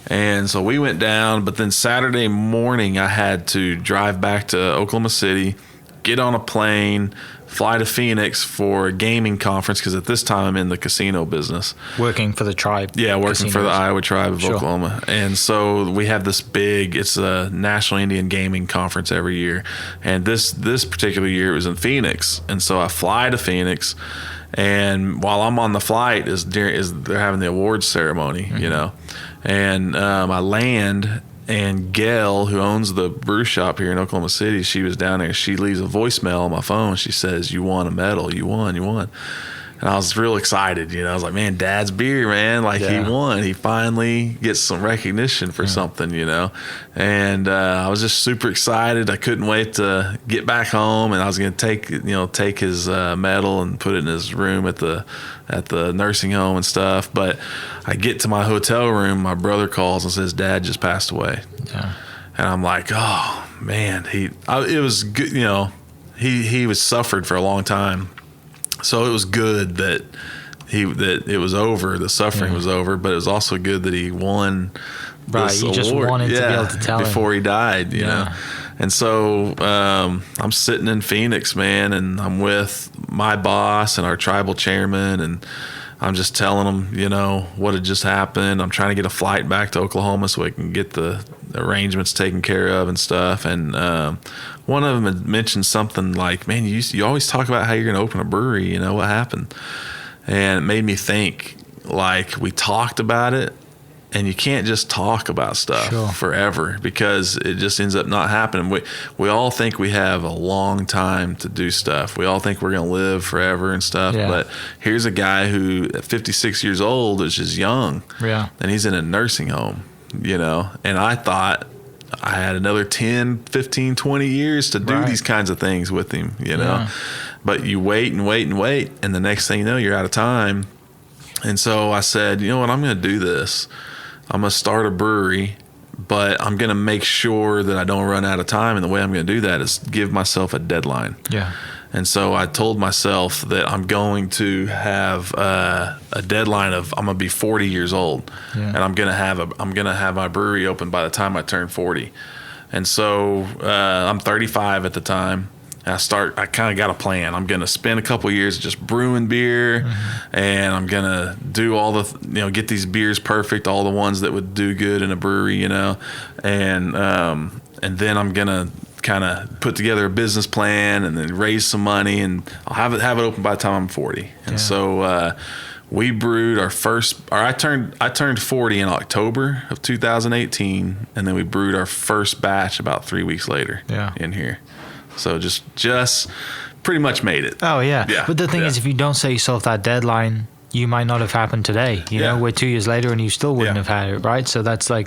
And so we went down, but then Saturday morning I had to drive back to Oklahoma City, get on a plane, fly to Phoenix for a gaming conference, because at this time I'm in the casino business. Working for the tribe. Yeah, working for the Iowa tribe of Oklahoma. And so we have this it's a National Indian Gaming Conference every year. And this particular year it was in Phoenix. And so I fly to Phoenix, and while I'm on the flight they're having the awards ceremony, And I land, and Gail, who owns the brew shop here in Oklahoma City, she was down there. She leaves a voicemail on my phone. She says, "You won a medal. You won. And I was real excited. I was like, man, Dad's beer, man. Like, he won. He finally gets some recognition for something, And I was just super excited. I couldn't wait to get back home, and I was going to take his medal and put it in his room at the nursing home and stuff. But I get to my hotel room, my brother calls and says, Dad just passed away. Yeah. And I'm like, oh man, it was good. He was suffered for a long time. So it was good that it was over. The suffering was over, but it was also good that he won. Right, you just wanted to be able to tell before him. He died, you know. And so I'm sitting in Phoenix, man, and I'm with my boss and our tribal chairman, and I'm just telling them, what had just happened. I'm trying to get a flight back to Oklahoma so we can get the arrangements taken care of and stuff. And one of them had mentioned something like, man, you always talk about how you're going to open a brewery, what happened? And it made me think, like, we talked about it, and you can't just talk about stuff forever, because it just ends up not happening. We all think we have a long time to do stuff. We all think we're going to live forever and stuff. Yeah. But here's a guy who at 56 years old is just young. Yeah. And he's in a nursing home, you know, and I thought I had another 10, 15, 20 years to do these kinds of things with him, you know. Yeah. But you wait and wait and wait, and the next thing you know, you're out of time. And so I said, you know what, I'm going to do this. I'm going to start a brewery, but I'm going to make sure that I don't run out of time. And the way I'm going to do that is give myself a deadline. Yeah. And so I told myself that I'm going to have a deadline of, I'm going to be 40 years old, and I'm going to have my brewery open by the time I turn 40. And so I'm 35 at the time. I kind of got a plan. I'm going to spend a couple of years just brewing beer, and I'm going to do all the, get these beers perfect, all the ones that would do good in a brewery, you know, and then I'm going to kind of put together a business plan and then raise some money, and I'll have it open by the time I'm 40. And so we brewed I turned 40 in October of 2018, and then we brewed our first batch about 3 weeks later in here. So just pretty much made it. Oh, yeah. But the thing is, if you don't set yourself that deadline, you might not have happened today. You know, we're 2 years later and you still wouldn't have had it, right? So that's a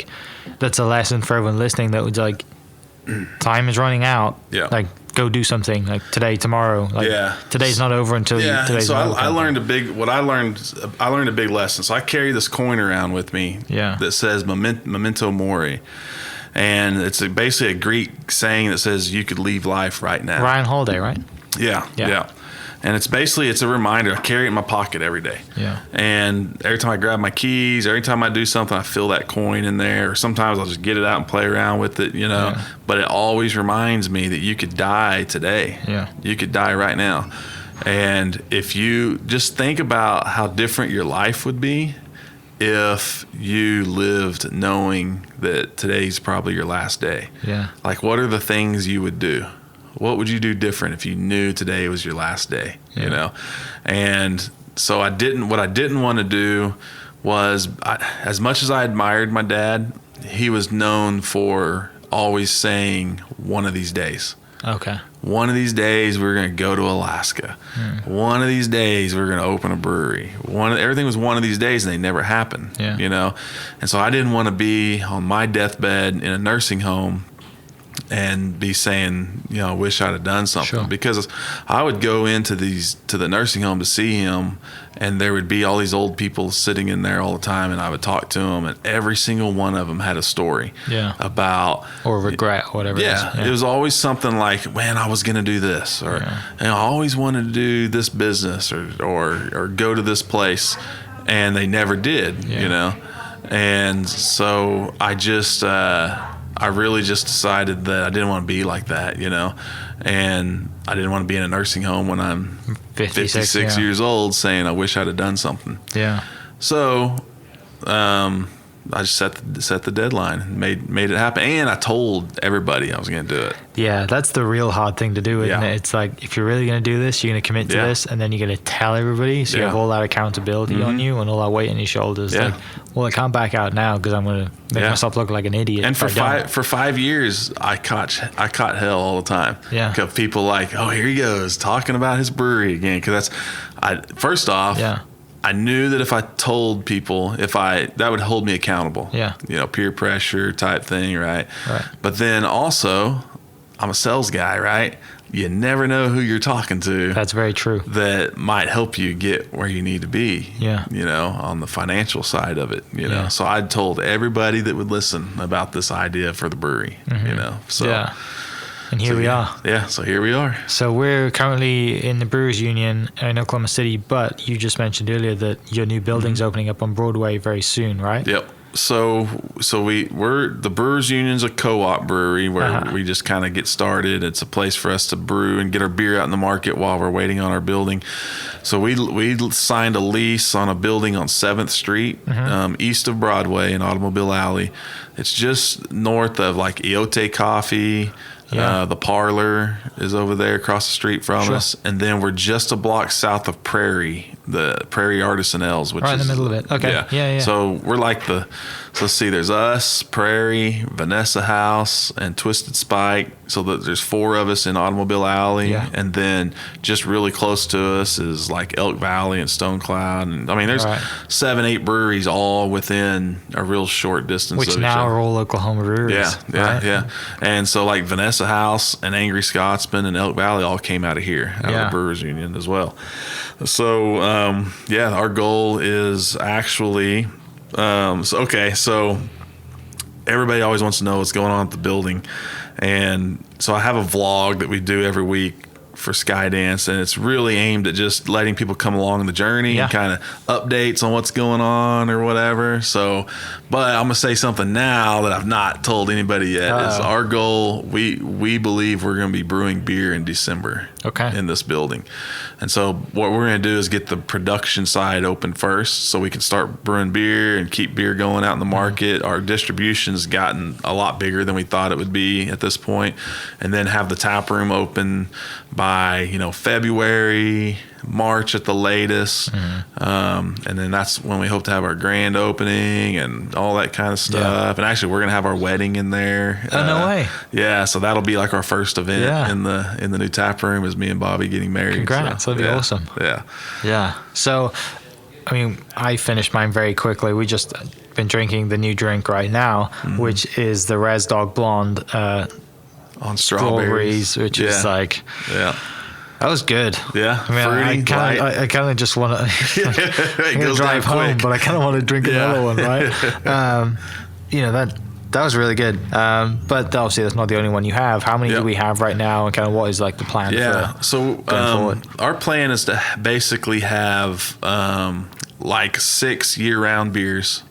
lesson for everyone listening that was like, time is running out. Yeah. Like, go do something like today, tomorrow. Like, today's not over until today's so over. I learned a big lesson. So I carry this coin around with me that says memento mori. And it's basically a Greek saying that says you could leave life right now. Ryan Holiday, right? Yeah. And it's a reminder. I carry it in my pocket every day. Yeah. And every time I grab my keys, every time I do something, I feel that coin in there. Or sometimes I'll just get it out and play around with it, you know. Yeah. But it always reminds me that you could die today. Yeah. You could die right now. And if you just think about how different your life would be if you lived knowing that today's probably your last day. Yeah. Like, what are the things you would do? What would you do different if you knew today was your last day? Yeah. You know? And so what I didn't want to do was, as much as I admired my dad, he was known for always saying, one of these days. Okay. One of these days we're going to go to Alaska. One of these days we're going to open a brewery. Everything was one of these days, and they never happened. Yeah. You know, and so I didn't want to be on my deathbed in a nursing home and be saying, you know, I wish I'd have done something. Sure. Because I would go to the nursing home to see him, and there would be all these old people sitting in there all the time, and I would talk to them, and every single one of them had a story about or regret or whatever. Yeah, it was always something like, man, I was going to do this, or I always wanted to do this business, or go to this place, and they never did. You know, and so I really just decided that I didn't want to be like that, you know, and I didn't want to be in a nursing home when I'm 56 years old saying I wish I'd have done something. Yeah. So I just set the deadline and made it happen, and I told everybody I was going to do it. Yeah, that's the real hard thing to do, isn't it? It's like, if you're really going to do this, you're going to commit to this, and then you're going to tell everybody, so you have all that accountability on you and all that weight on your shoulders. Like, well, I can't back out now because I'm going to make myself look like an idiot. And for 5 years, I caught hell all the time. Yeah, because people like, oh, here he goes talking about his brewery again. Because first off. Yeah. I knew that if I told people, that would hold me accountable. Yeah. You know, peer pressure type thing, right? Right. But then also, I'm a sales guy, right? You never know who you're talking to. That's very true. That might help you get where you need to be. Yeah. You know, on the financial side of it, you know. So I told everybody that would listen about this idea for the brewery, you know. So yeah. And here we are. Yeah, so here we are. So we're currently in the Brewers Union in Oklahoma City, but you just mentioned earlier that your new building's opening up on Broadway very soon, right? Yep. So we're the Brewers Union's a co-op brewery where we just kind of get started. It's a place for us to brew and get our beer out in the market while we're waiting on our building. So we signed a lease on a building on 7th Street, east of Broadway in Automobile Alley. It's just north of like Eote Coffee. Yeah. The Parlor is over there across the street from us. And then we're just a block south of Prairie. the Prairie Artisan Ales, which right is in the middle of it. Okay. Yeah. So we're like so let's see, there's us, Prairie, Vanessa House, and Twisted Spike. So there's 4 of us in Automobile Alley. Yeah. And then just really close to us is like Elk Valley and Stone Cloud. And I mean, there's 7-8 breweries all within a real short distance Which of each now other. are all Oklahoma breweries. Yeah. And so like Vanessa House and Angry Scotsman and Elk Valley all came out of here, out of the Brewers Union as well. So, our goal is actually, so everybody always wants to know what's going on at the building. And so I have a vlog that we do every week for Skydance, and it's really aimed at just letting people come along the journey and kind of updates on what's going on or whatever. So, but I'm gonna say something now that I've not told anybody yet. Is our goal. We believe we're gonna be brewing beer in December. In this building. And so what we're going to do is get the production side open first so we can start brewing beer and keep beer going out in the market. Our distribution's gotten a lot bigger than we thought it would be at this point. And then have the tap room open by, February, March at the latest. And then that's when we hope to have our grand opening and all that kind of stuff. And actually we're going to have our wedding in there. Oh, no way. Yeah. So that'll be like our first event in the new tap room is me and Bobby getting married. Congrats. So, That'd be awesome. Yeah. So, I mean, I finished mine very quickly. We just been drinking the new drink right now, which is the Res Dog Blonde on strawberries, which is like... That was good. Yeah, I mean, fruity, I kind of just want to drive home, but I kind of want to drink another one, right? That was really good. But obviously, that's not the only one you have. How many do we have right now, and kind of what is like the plan? So going forward? Our plan is to basically have like 6 year-round beers.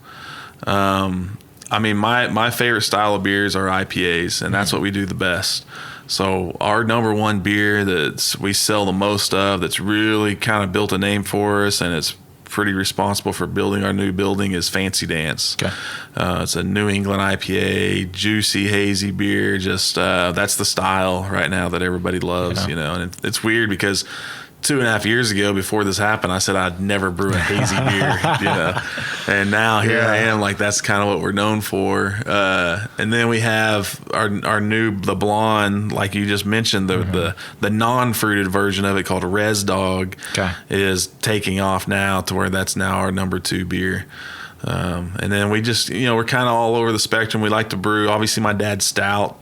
I mean, my favorite style of beers are IPAs, and that's what we do the best. So our number one beer that we sell the most of, that's really kind of built a name for us, and it's pretty responsible for building our new building, is Fancy Dance. It's a New England IPA, juicy, hazy beer. Just that's the style right now that everybody loves, And it's weird because 2.5 years ago, before this happened, I said I'd never brew a hazy beer, and now here I am, like that's kind of what we're known for. And then we have the blonde, like you just mentioned, the non-fruited version of it called Res Dog is taking off now to where that's now our number 2 beer. And then we just, we're kind of all over the spectrum. We like to brew, obviously my dad's stout.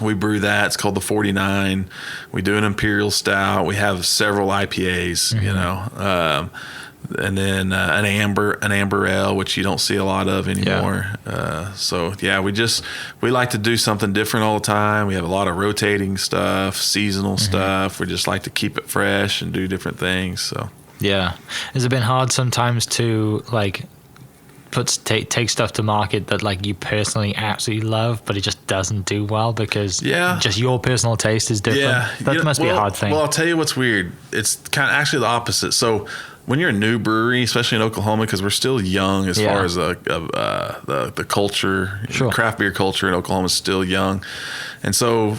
We brew that. It's called the 49. We do an Imperial Stout. We have several IPAs, and then an amber ale, which you don't see a lot of anymore. We like to do something different all the time. We have a lot of rotating stuff, seasonal stuff. We just like to keep it fresh and do different things. So has it been hard sometimes to like take stuff to market that like you personally absolutely love, but it just doesn't do well because just your personal taste is different? That must be a hard thing. Well, I'll tell you what's weird. It's kind of actually the opposite. So when you're a new brewery, especially in Oklahoma, because we're still young as far as the culture, craft beer culture in Oklahoma is still young, and so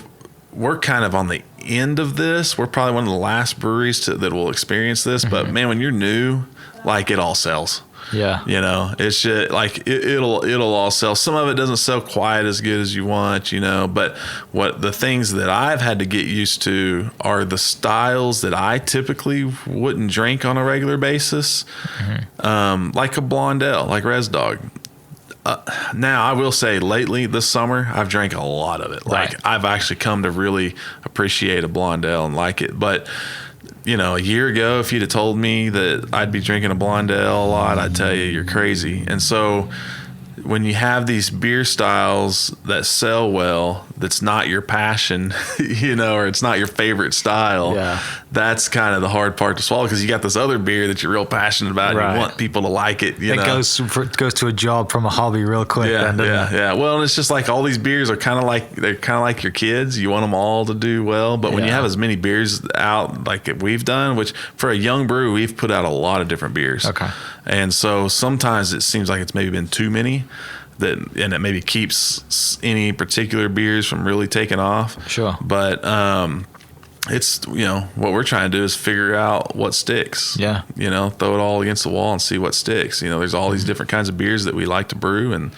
we're kind of on the end of this. We're probably one of the last breweries that will experience this. But man, when you're new, like it all sells. It's just like it'll all sell. Some of it doesn't sell quite as good as you want, but what the things that I've had to get used to are the styles that I typically wouldn't drink on a regular basis. Like a blonde ale, like Res Dog. Now I will say lately this summer I've drank a lot of it. Like I've actually come to really appreciate a blonde ale and like it. But a year ago, if you'd have told me that I'd be drinking a blonde ale a lot, I'd tell you you're crazy. And so when you have these beer styles that sell well, that's not your passion, or it's not your favorite style, that's kind of the hard part to swallow, because you got this other beer that you're real passionate about and you want people to like it. It goes to a job from a hobby real quick. Well, and it's just like all these beers are kind of like your kids. You want them all to do well, but when you have as many beers out like we've done, which for a young brew, we've put out a lot of different beers. And so sometimes it seems like it's maybe been too many, and it maybe keeps any particular beers from really taking off. Sure. But it's, what we're trying to do is figure out what sticks. Yeah. Throw it all against the wall and see what sticks. There's all these different kinds of beers that we like to brew, and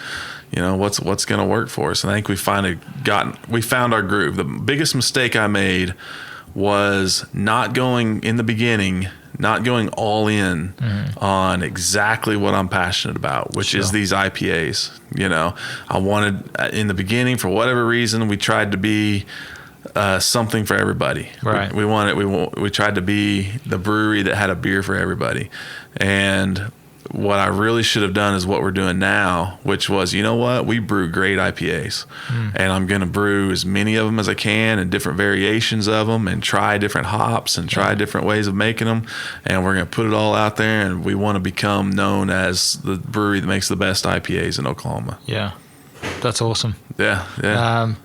what's going to work for us. And I think we found our groove. The biggest mistake I made was not going all in on exactly what I'm passionate about, which is these IPAs. I wanted, in the beginning, for whatever reason, we tried to be something for everybody. Right. We tried to be the brewery that had a beer for everybody. And what I really should have done is what we're doing now, which was, we brew great IPAs, and I'm going to brew as many of them as I can and different variations of them, and try different hops and try different ways of making them. And we're going to put it all out there, and we want to become known as the brewery that makes the best IPAs in Oklahoma. Yeah. That's awesome. Yeah.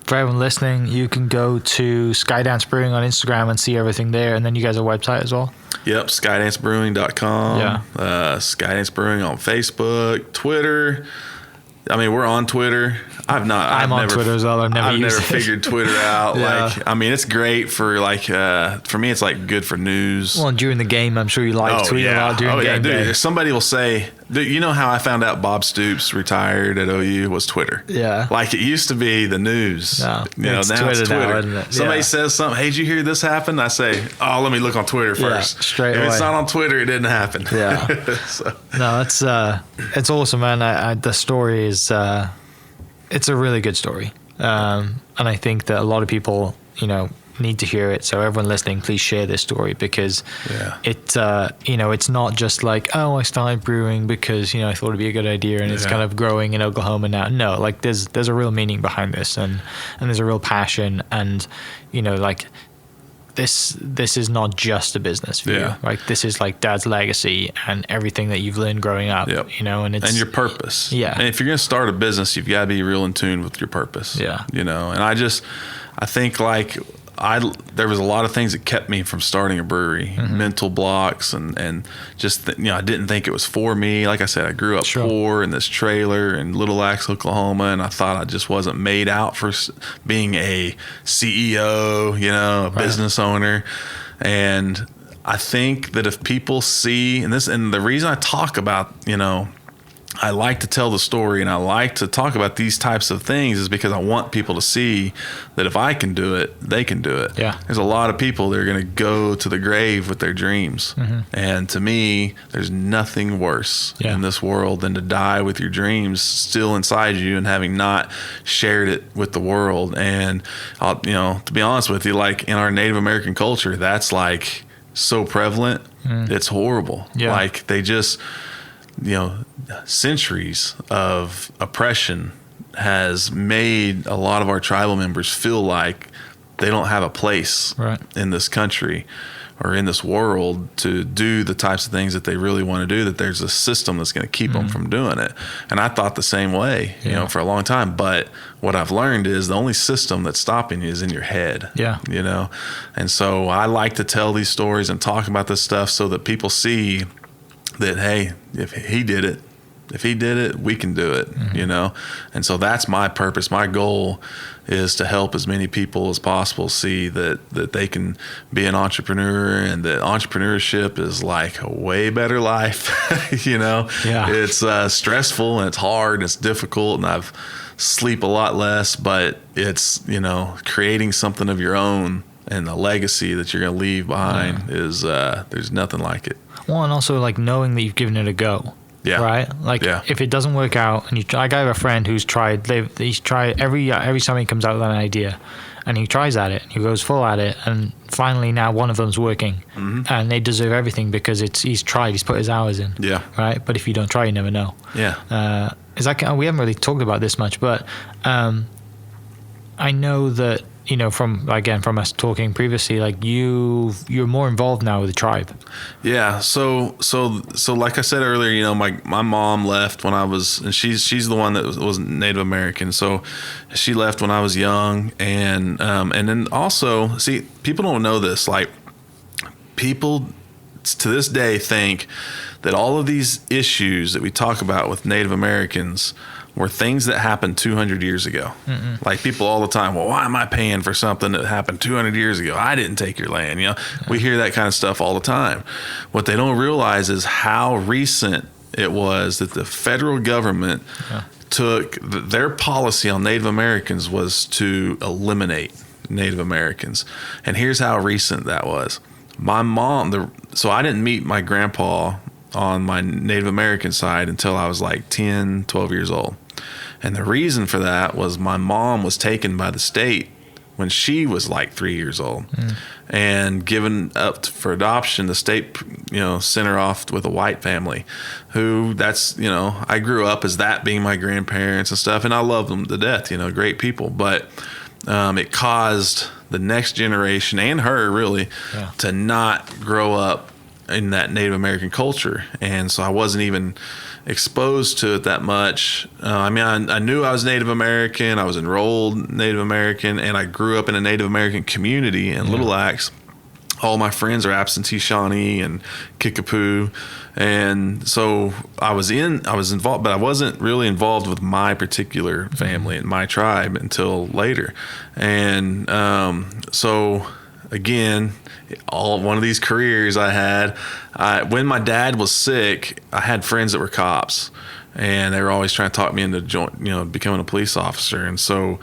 For everyone listening, you can go to Skydance Brewing on Instagram and see everything there. And then you guys have a website as well? Yep, skydancebrewing.com. Yeah. Skydance Brewing on Facebook, Twitter. I mean, we're on Twitter. I'm on Twitter as well. I've never figured Twitter out. Yeah. It's great for for me, it's like good for news. Well, during the game, I'm sure you like tweeting a lot during game day. Dude, somebody will say, you know how I found out Bob Stoops retired at OU was Twitter. Yeah. Like, it used to be the news. No, now it's Twitter. Now, isn't it? Somebody says something, hey, did you hear this happen? I say, let me look on Twitter first. Straight if away. It's not on Twitter, it didn't happen. Yeah. No, it's awesome, man. The story is, it's a really good story. And I think that a lot of people, need to hear it. So everyone listening, please share this story, because it's not just like, I started brewing because, I thought it'd be a good idea, and it's kind of growing in Oklahoma now. No, like there's a real meaning behind this, and there's a real passion, and, this is not just a business for you. Like, this is like Dad's legacy and everything that you've learned growing up, and it's... And your purpose. Yeah. And if you're going to start a business, you've got to be real in tune with your purpose. Yeah. And I think there was a lot of things that kept me from starting a brewery, mental blocks, and just, I didn't think it was for me. Like I said, I grew up poor in this trailer in Little Axe, Oklahoma, and I thought I just wasn't made out for being a CEO, a business owner. And I think that if people see, and the reason I talk about, I like to tell the story and I like to talk about these types of things is because I want people to see that if I can do it, they can do it. Yeah. There's a lot of people that are going to go to the grave with their dreams. And to me, there's nothing worse in this world than to die with your dreams still inside you and having not shared it with the world. And, to be honest with you, like in our Native American culture, that's like so prevalent. It's horrible. Yeah. Like they just... centuries of oppression has made a lot of our tribal members feel like they don't have a place in this country or in this world to do the types of things that they really want to do, that there's a system that's going to keep them from doing it. And I thought the same way, for a long time. But what I've learned is the only system that's stopping you is in your head. Yeah. And so I like to tell these stories and talk about this stuff so that people see that, hey, if he did it, we can do it, And so that's my purpose. My goal is to help as many people as possible see that they can be an entrepreneur, and that entrepreneurship is like a way better life, Yeah. It's stressful and it's hard and it's difficult, and I've sleep a lot less, but it's, creating something of your own and the legacy that you're going to leave behind is, there's nothing like it. Well, and also like knowing that you've given it a go. Yeah. Right. Like if it doesn't work out, and I have a friend who's tried. He's tried every time he comes out with an idea, and he tries at it. He goes full at it, and finally now one of them's working, and they deserve everything because he's tried. He's put his hours in. Yeah. Right. But if you don't try, you never know. Yeah. We haven't really talked about this much, but I know that. From us talking previously, like you're more involved now with the tribe. Yeah. So like I said earlier, my mom left when I was, and she's the one that was Native American. So she left when I was young, and then also, see, people don't know this. Like, people to this day think that all of these issues that we talk about with Native Americans were things that happened 200 years ago. Like people all the time, well, why am I paying for something that happened 200 years ago? I didn't take your land. We hear that kind of stuff all the time. What they don't realize is how recent it was that the federal government took their policy on Native Americans was to eliminate Native Americans. And here's how recent that was. My mom, so I didn't meet my grandpa on my Native American side until I was like 10, 12 years old. And the reason for that was my mom was taken by the state when she was like 3 years old and given up for adoption. The state, sent her off with a white family who I grew up as that being my grandparents and stuff. And I love them to death, great people. But it caused the next generation and her really to not grow up in that Native American culture. And so I wasn't even exposed to it that much. I knew I was Native American. I was enrolled Native American, and I grew up in a Native American community in Little Axe. All my friends are absentee Shawnee and Kickapoo. And so I was involved, but I wasn't really involved with my particular family and my tribe until later. And so again, one of these careers I had, when my dad was sick, I had friends that were cops, and they were always trying to talk me into becoming a police officer. And so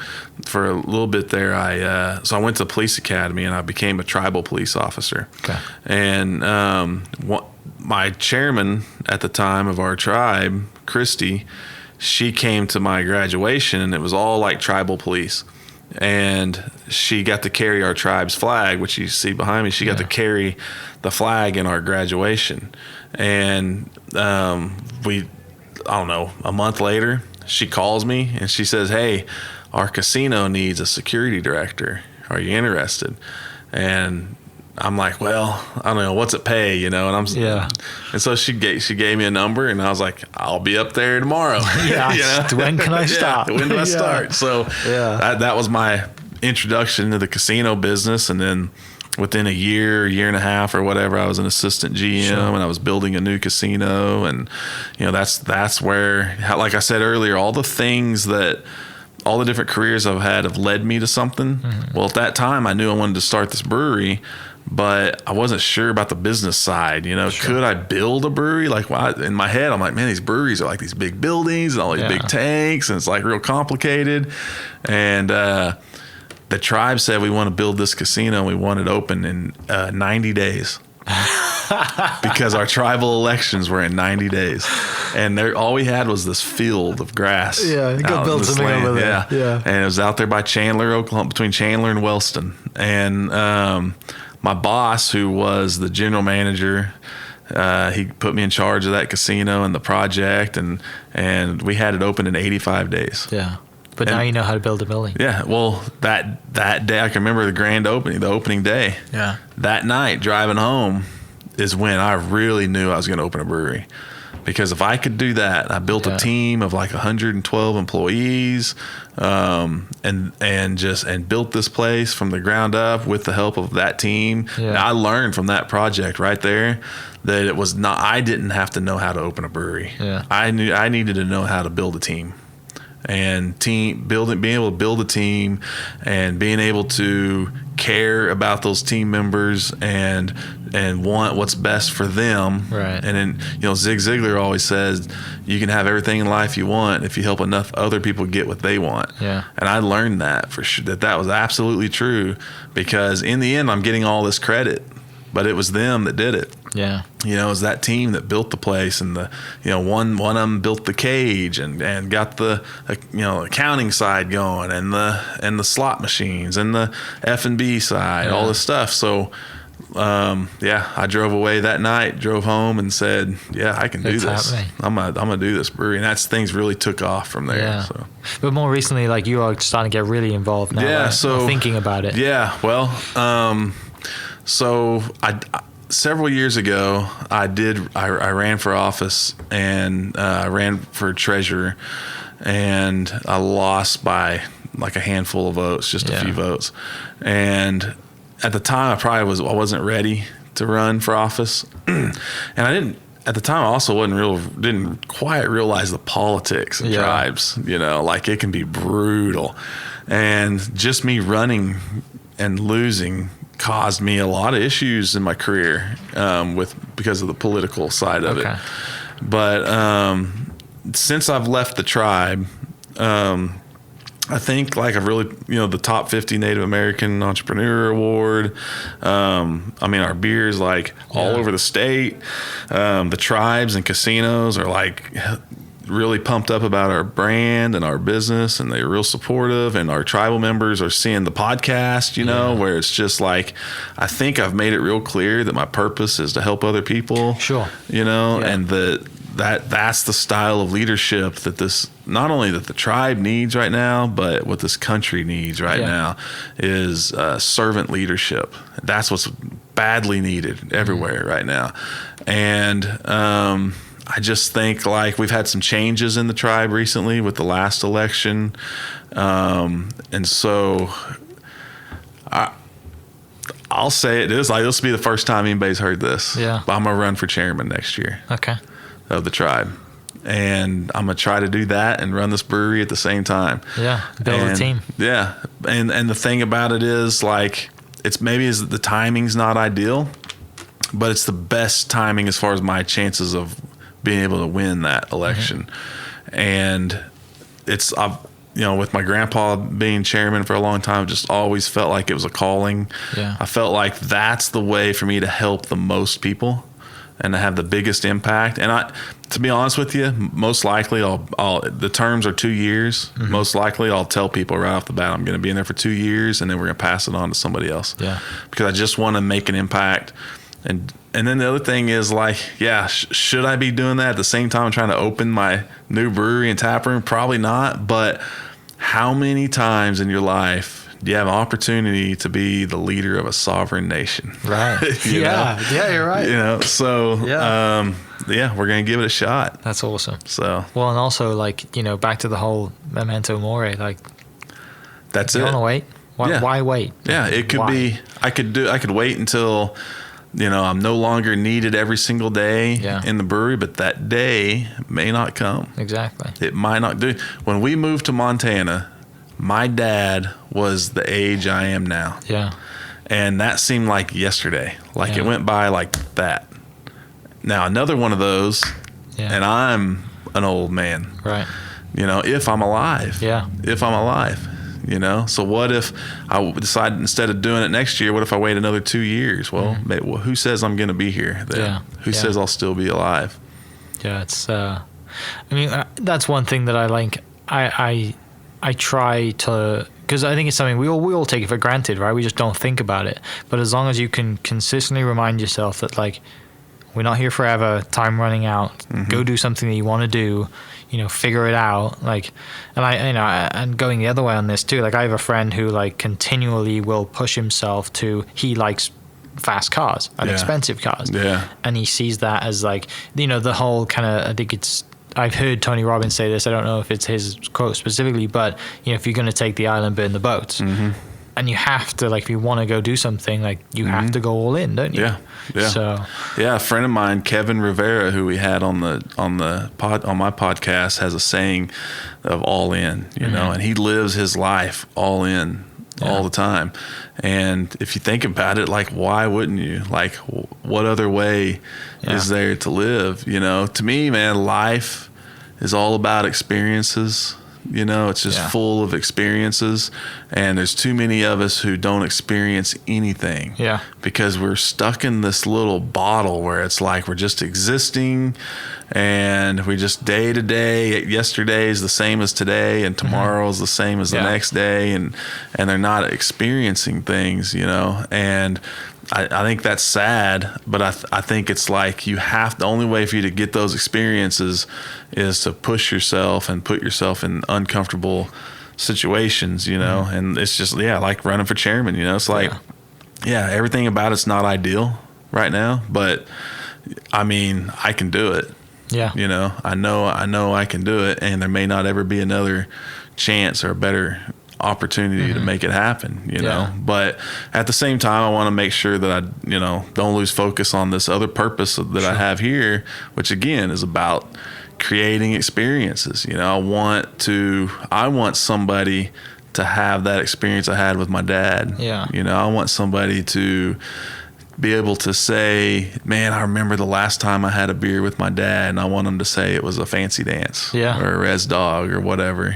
for a little bit there, I went to the police academy and I became a tribal police officer. Okay. And my chairman at the time of our tribe, Christy, she came to my graduation, and it was all like tribal police. And she got to carry our tribe's flag, which you see behind me. She got to carry the flag in our graduation. And a month later, she calls me and she says, "Hey, our casino needs a security director. Are you interested?" And I'm like, "Well, I don't know, what's it pay?" And and so she gave me a number, and I was like, "I'll be up there tomorrow." When can I start? When do I start? So that was my introduction to the casino business. And then within a year and a half or whatever, I was an assistant GM, and I was building a new casino. And that's where, like I said earlier, all the different careers I've had have led me to something. Well, at that time, I knew I wanted to start this brewery, but I wasn't sure about the business side. Could I build a brewery? Like, in my head, I'm like, man, these breweries are like these big buildings and all these big tanks, and it's like real complicated. And the tribe said, we want to build this casino, and we want it open in 90 days. Because our tribal elections were in 90 days, and all we had was this field of grass. Go build something over there. And it was out there by Chandler, Oklahoma, between Chandler and Wellston. And my boss, who was the general manager, he put me in charge of that casino and the project, and we had it open in 85 days. But now you know how to build a building. Yeah. Well, that day, I can remember the grand opening, the opening day. Yeah. That night, driving home, is when I really knew I was going to open a brewery. Because if I could do that, I built a team of like 112 employees, and built this place from the ground up with the help of that team. And I learned from that project right there that it was not, I didn't have to know how to open a brewery. I knew I needed to know how to build a team. And being able to build a team and being able to care about those team members and want what's best for them. Right. And then, Zig Ziglar always says, you can have everything in life you want if you help enough other people get what they want. Yeah. And I learned that for sure, that was absolutely true, because in the end, I'm getting all this credit, but it was them that did it. Yeah. It was that team that built the place, and one of them built the cage and got the accounting side going, and the slot machines and the F&B side, all this stuff. So I drove away that night, drove home, and said, I can do this. I'm gonna do this brewery. And things really took off from there. Yeah. So. But more recently, like, you are starting to get really involved now. Yeah. Right? So thinking about it. Yeah. Well, so several years ago, I ran for office, and I ran for treasurer, and I lost by like a handful of votes, just a few votes. And at the time, I wasn't ready to run for office, and at the time I also didn't quite realize the politics of tribes, like it can be brutal. And just me running and losing caused me a lot of issues in my career because of the political side of it. But since I've left the tribe, I think like I've really, the top 50 Native American Entrepreneur Award. Our beers like all over the state. The tribes and casinos are like really pumped up about our brand and our business, and they're real supportive. And our tribal members are seeing the podcast, where it's just like, I think I've made it real clear that my purpose is to help other people. Sure. And that's the style of leadership that not only that the tribe needs right now, but what this country needs right now is servant leadership. That's what's badly needed everywhere right now. And I just think like we've had some changes in the tribe recently with the last election. And so I'll say it is like, this will be the first time anybody's heard this. Yeah. But I'm going to run for chairman next year. Okay. Of the tribe. And I'm going to try to do that and run this brewery at the same time. Yeah. Build a team. Yeah. And the thing about it is like, the timing's not ideal, but it's the best timing as far as my chances of being able to win that election. And with my grandpa being chairman for a long time, just always felt like it was a calling. Yeah. I felt like that's the way for me to help the most people and to have the biggest impact. And to be honest with you, most likely the terms are 2 years. Most likely I'll tell people right off the bat, I'm going to be in there for 2 years, and then we're going to pass it on to somebody else. Yeah. Because I just want to make an impact. And then the other thing is like, should I be doing that at the same time I'm trying to open my new brewery and tap room? Probably not. But how many times in your life do you have an opportunity to be the leader of a sovereign nation? Right. Yeah, you're right. So we're going to give it a shot. That's awesome. So, well, and also like, back to the whole memento mori, like that's you it. Want to wait? Why wait? Yeah. It could be, I could wait until, I'm no longer needed every single day in the brewery, but that day may not come. Exactly. It might not do. When we moved to Montana, my dad was the age I am now. Yeah. And that seemed like yesterday. Like it went by like that. Now, another one of those, and I'm an old man. Right. If I'm alive. Yeah. If I'm alive. So what if I decide instead of doing it next year, what if I wait another 2 years? Well, who says I'm going to be here then? Yeah. Who says I'll still be alive? Yeah, it's, that's one thing that I like. I try to, because I think it's something we all take it for granted, right? We just don't think about it. But as long as you can consistently remind yourself that like, we're not here forever, time running out, go do something that you want to do, figure it out. Like, and and going the other way on this too, like I have a friend who like continually will push himself he likes fast cars and expensive cars. Yeah. And he sees that as like, the whole kind of, I think I've heard Tony Robbins say this. I don't know if it's his quote specifically, but if you're going to take the island, burn the boats. And you have to, like, if you want to go do something, like you have to go all in, don't you? Yeah. Yeah. So a friend of mine, Kevin Rivera, who we had on my podcast, has a saying of all in, and he lives his life all in all the time. And if you think about it, like, why wouldn't you? Like, what other way is there to live? To me, man, life is all about experiences. It's just full of experiences, and there's too many of us who don't experience anything. Yeah. Because we're stuck in this little bottle where it's like we're just existing, and we just day to day. Yesterday is the same as today, and tomorrow is the same as the next day, and they're not experiencing things, and I think that's sad, but I think it's like the only way for you to get those experiences is to push yourself and put yourself in uncomfortable situations, and it's just, like running for chairman, it's like, everything about it's not ideal right now, but I mean, I can do it. Yeah. I know I can do it, and there may not ever be another chance or a better opportunity to make it happen, you know. But at the same time, I want to make sure that I, don't lose focus on this other purpose that I have here, which again is about creating experiences. I want somebody to have that experience I had with my dad. I want somebody to be able to say, man, I remember the last time I had a beer with my dad, and I want them to say it was a fancy dance or a res dog or whatever,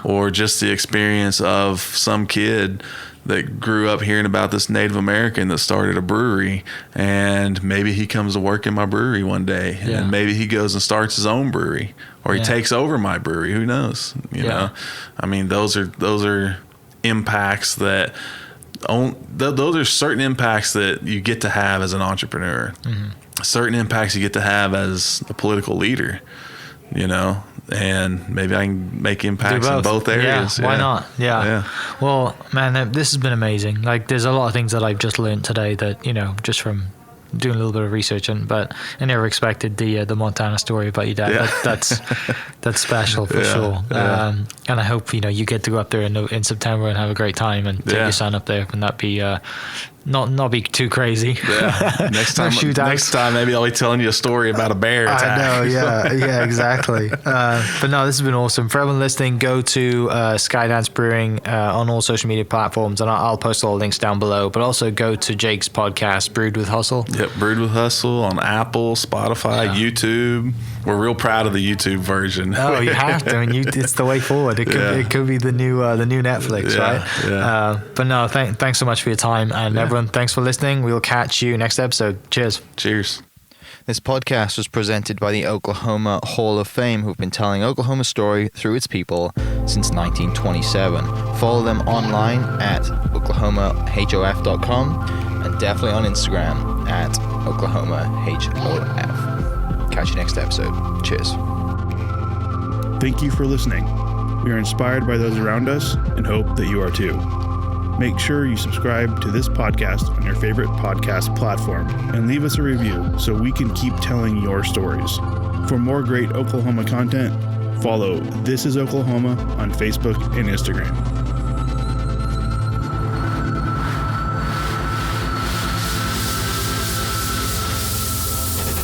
or just the experience of some kid that grew up hearing about this Native American that started a brewery, and maybe he comes to work in my brewery one day, and maybe he goes and starts his own brewery, or he takes over my brewery. Who knows? You know, I mean, those are impacts that. Those are certain impacts that you get to have as an entrepreneur. Certain impacts you get to have as a political leader, and maybe I can make impacts in both areas. Why not? Well, man, this has been amazing. Like, there's a lot of things that I've just learned today that, just from doing a little bit of research, but I never expected the Montana story about your dad. That's special for sure. And I hope you get to go up there in September and have a great time and take your son up there, and that be not be too crazy. Next time maybe I'll be telling you a story about a bear attack. I know, exactly. But no, this has been awesome. For everyone listening, go to Skydance Brewing on all social media platforms, and I'll post all the links down below. But also go to Jake's podcast, Brewed with Hustle. Yep, Brewed with Hustle on Apple, Spotify, YouTube. We're real proud of the YouTube version. Oh, you have to. I mean, it's the way forward. It could be the new Netflix, right? Yeah. But no, thanks so much for your time, and everyone, thanks for listening. We'll catch you next episode. Cheers. This podcast was presented by the Oklahoma Hall of Fame, who've been telling Oklahoma's story through its people since 1927. Follow them online at oklahomahof.com and definitely on Instagram at oklahomahof. Catch you next episode. Cheers. Thank you for listening. We are inspired by those around us and hope that you are too. Make sure you subscribe to this podcast on your favorite podcast platform and leave us a review so we can keep telling your stories. For more great Oklahoma content, follow This Is Oklahoma on Facebook and Instagram.